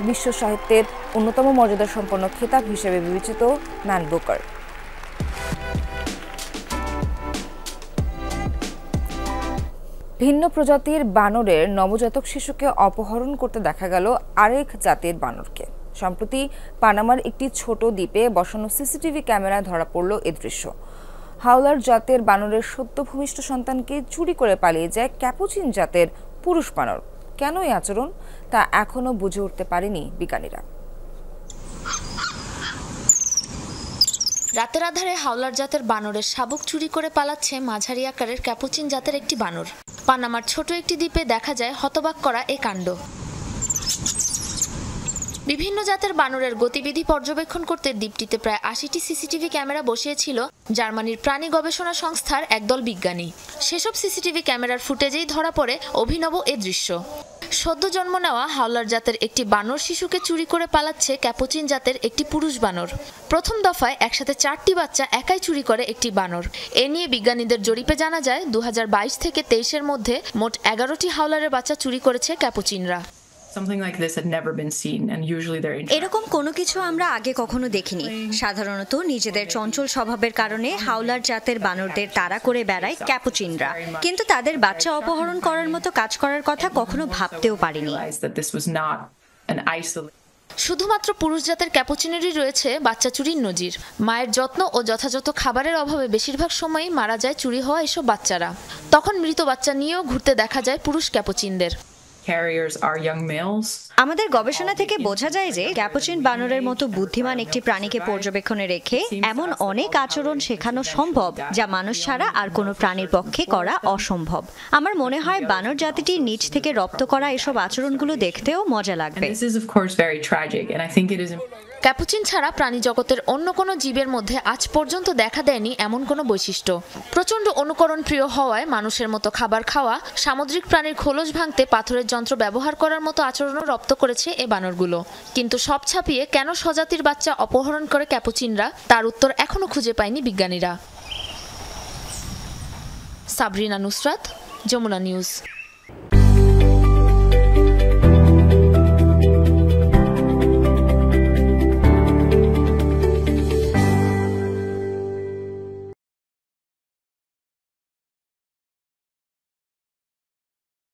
বিশ্ব সাহিত্যের অন্যতম মর্যাদা সম্পন্ন খেতাব হিসেবে বিবেচিত ম্যান বুকার। ভিন্ন প্রজাতির বানরের নবজাতক শিশুকে অপহরণ করতে দেখা গেল আরেক জাতের বানরকে। সম্প্রতি পানামার একটি ছোট দ্বীপে বসানো সিসিটিভি ক্যামেরায় ধরা পড়ল এ দৃশ্য। হাওলার জাতের বানরের সদ্য ভূমিষ্ঠ সন্তানকে চুরি করে পালিয়ে যায় ক্যাপুচিন জাতের পুরুষ বানর। কেন এই আচরণ তা এখনো বুঝে উঠতে পারেনি বিজ্ঞানীরা। রাতের আধারে হাওলার জাতের বানরের শাবক চুরি করে পালাচ্ছে মাঝারি আকারের ক্যাপুচিন জাতের একটি বানর। পানামার ছোট একটি দ্বীপে দেখা যায় হতবাক করা এ কাণ্ড। বিভিন্ন জাতের বানরের গতিবিধি পর্যবেক্ষণ করতে দ্বীপটিতে প্রায় 80টি সিসিটিভি ক্যামেরা বসিয়েছিল জার্মানির প্রাণী গবেষণা সংস্থার একদল বিজ্ঞানী। সেসব সিসিটিভি ক্যামেরার ফুটেজেই ধরা পড়ে অভিনব এ দৃশ্য। সদ্য জন্ম নেওয়া হাওলার জাতের একটি বানর শিশুকে চুরি করে পালাচ্ছে ক্যাপুচিন জাতের একটি পুরুষ বানর। প্রথম দফায় একসাথে 4টি বাচ্চা একাই চুরি করে একটি বানর। এ নিয়ে বিজ্ঞানীদের জরিপে জানা যায় 2022 থেকে 23-এর মধ্যে মোট 11টি হাওলারের বাচ্চা চুরি করেছে ক্যাপুচিনরা। এরকম কোনো কিছু আমরা আগে কখনো দেখিনি। সাধারণত নিজেদের চঞ্চল স্বভাবের কারণে হাওলার জাতের বানরদের তাড়া করে বেড়ায় ক্যাপুচিনরা, কিন্তু তাদের বাচ্চা অপহরণ করার মতো কাজ করার কথা কখনো ভাবতেও পারিনি। শুধুমাত্র পুরুষ জাতের ক্যাপুচিনেরই রয়েছে বাচ্চা চুরির নজির। মায়ের যত্ন ও যথাযথ খাবারের অভাবে বেশিরভাগ সময়ই মারা যায় চুরি হওয়া এসব বাচ্চারা। তখন মৃত বাচ্চা নিয়েও ঘুরতে দেখা যায় পুরুষ ক্যাপুচিনদের। আমাদের গবেষণা থেকে বোঝা যায় যে ক্যাপুচিন বানরের মতো বুদ্ধিমান একটি প্রাণীকে পর্যবেক্ষণে রেখে এমন অনেক আচরণ শেখানো সম্ভব যা মানুষ ছাড়া আর কোনো প্রাণীর পক্ষে করা অসম্ভব। আমার মনে হয় বানর জাতিটির নিজ থেকে রপ্ত করা এসব আচরণগুলো দেখতেও মজা লাগবে। ক্যাপুচিন ছাড়া প্রাণী জগতের অন্য কোনো জীবের মধ্যে আজ পর্যন্ত দেখা দেয়নি এমন কোনো বৈশিষ্ট্য। প্রচণ্ড অনুকরণ প্রিয় হওয়ায় মানুষের মতো খাবার খাওয়া, সামুদ্রিক প্রাণীর খোলস ভাঙতে পাথরের যন্ত্র ব্যবহার করার মতো আচরণও রপ্ত করেছে এ বানরগুলো। কিন্তু সব ছাপিয়ে কেন স্বজাতির বাচ্চা অপহরণ করে ক্যাপুচিনরা, তার উত্তর এখনো খুঁজে পায়নি বিজ্ঞানীরা। সাবরিনা নুসরাত, যমুনা নিউজ।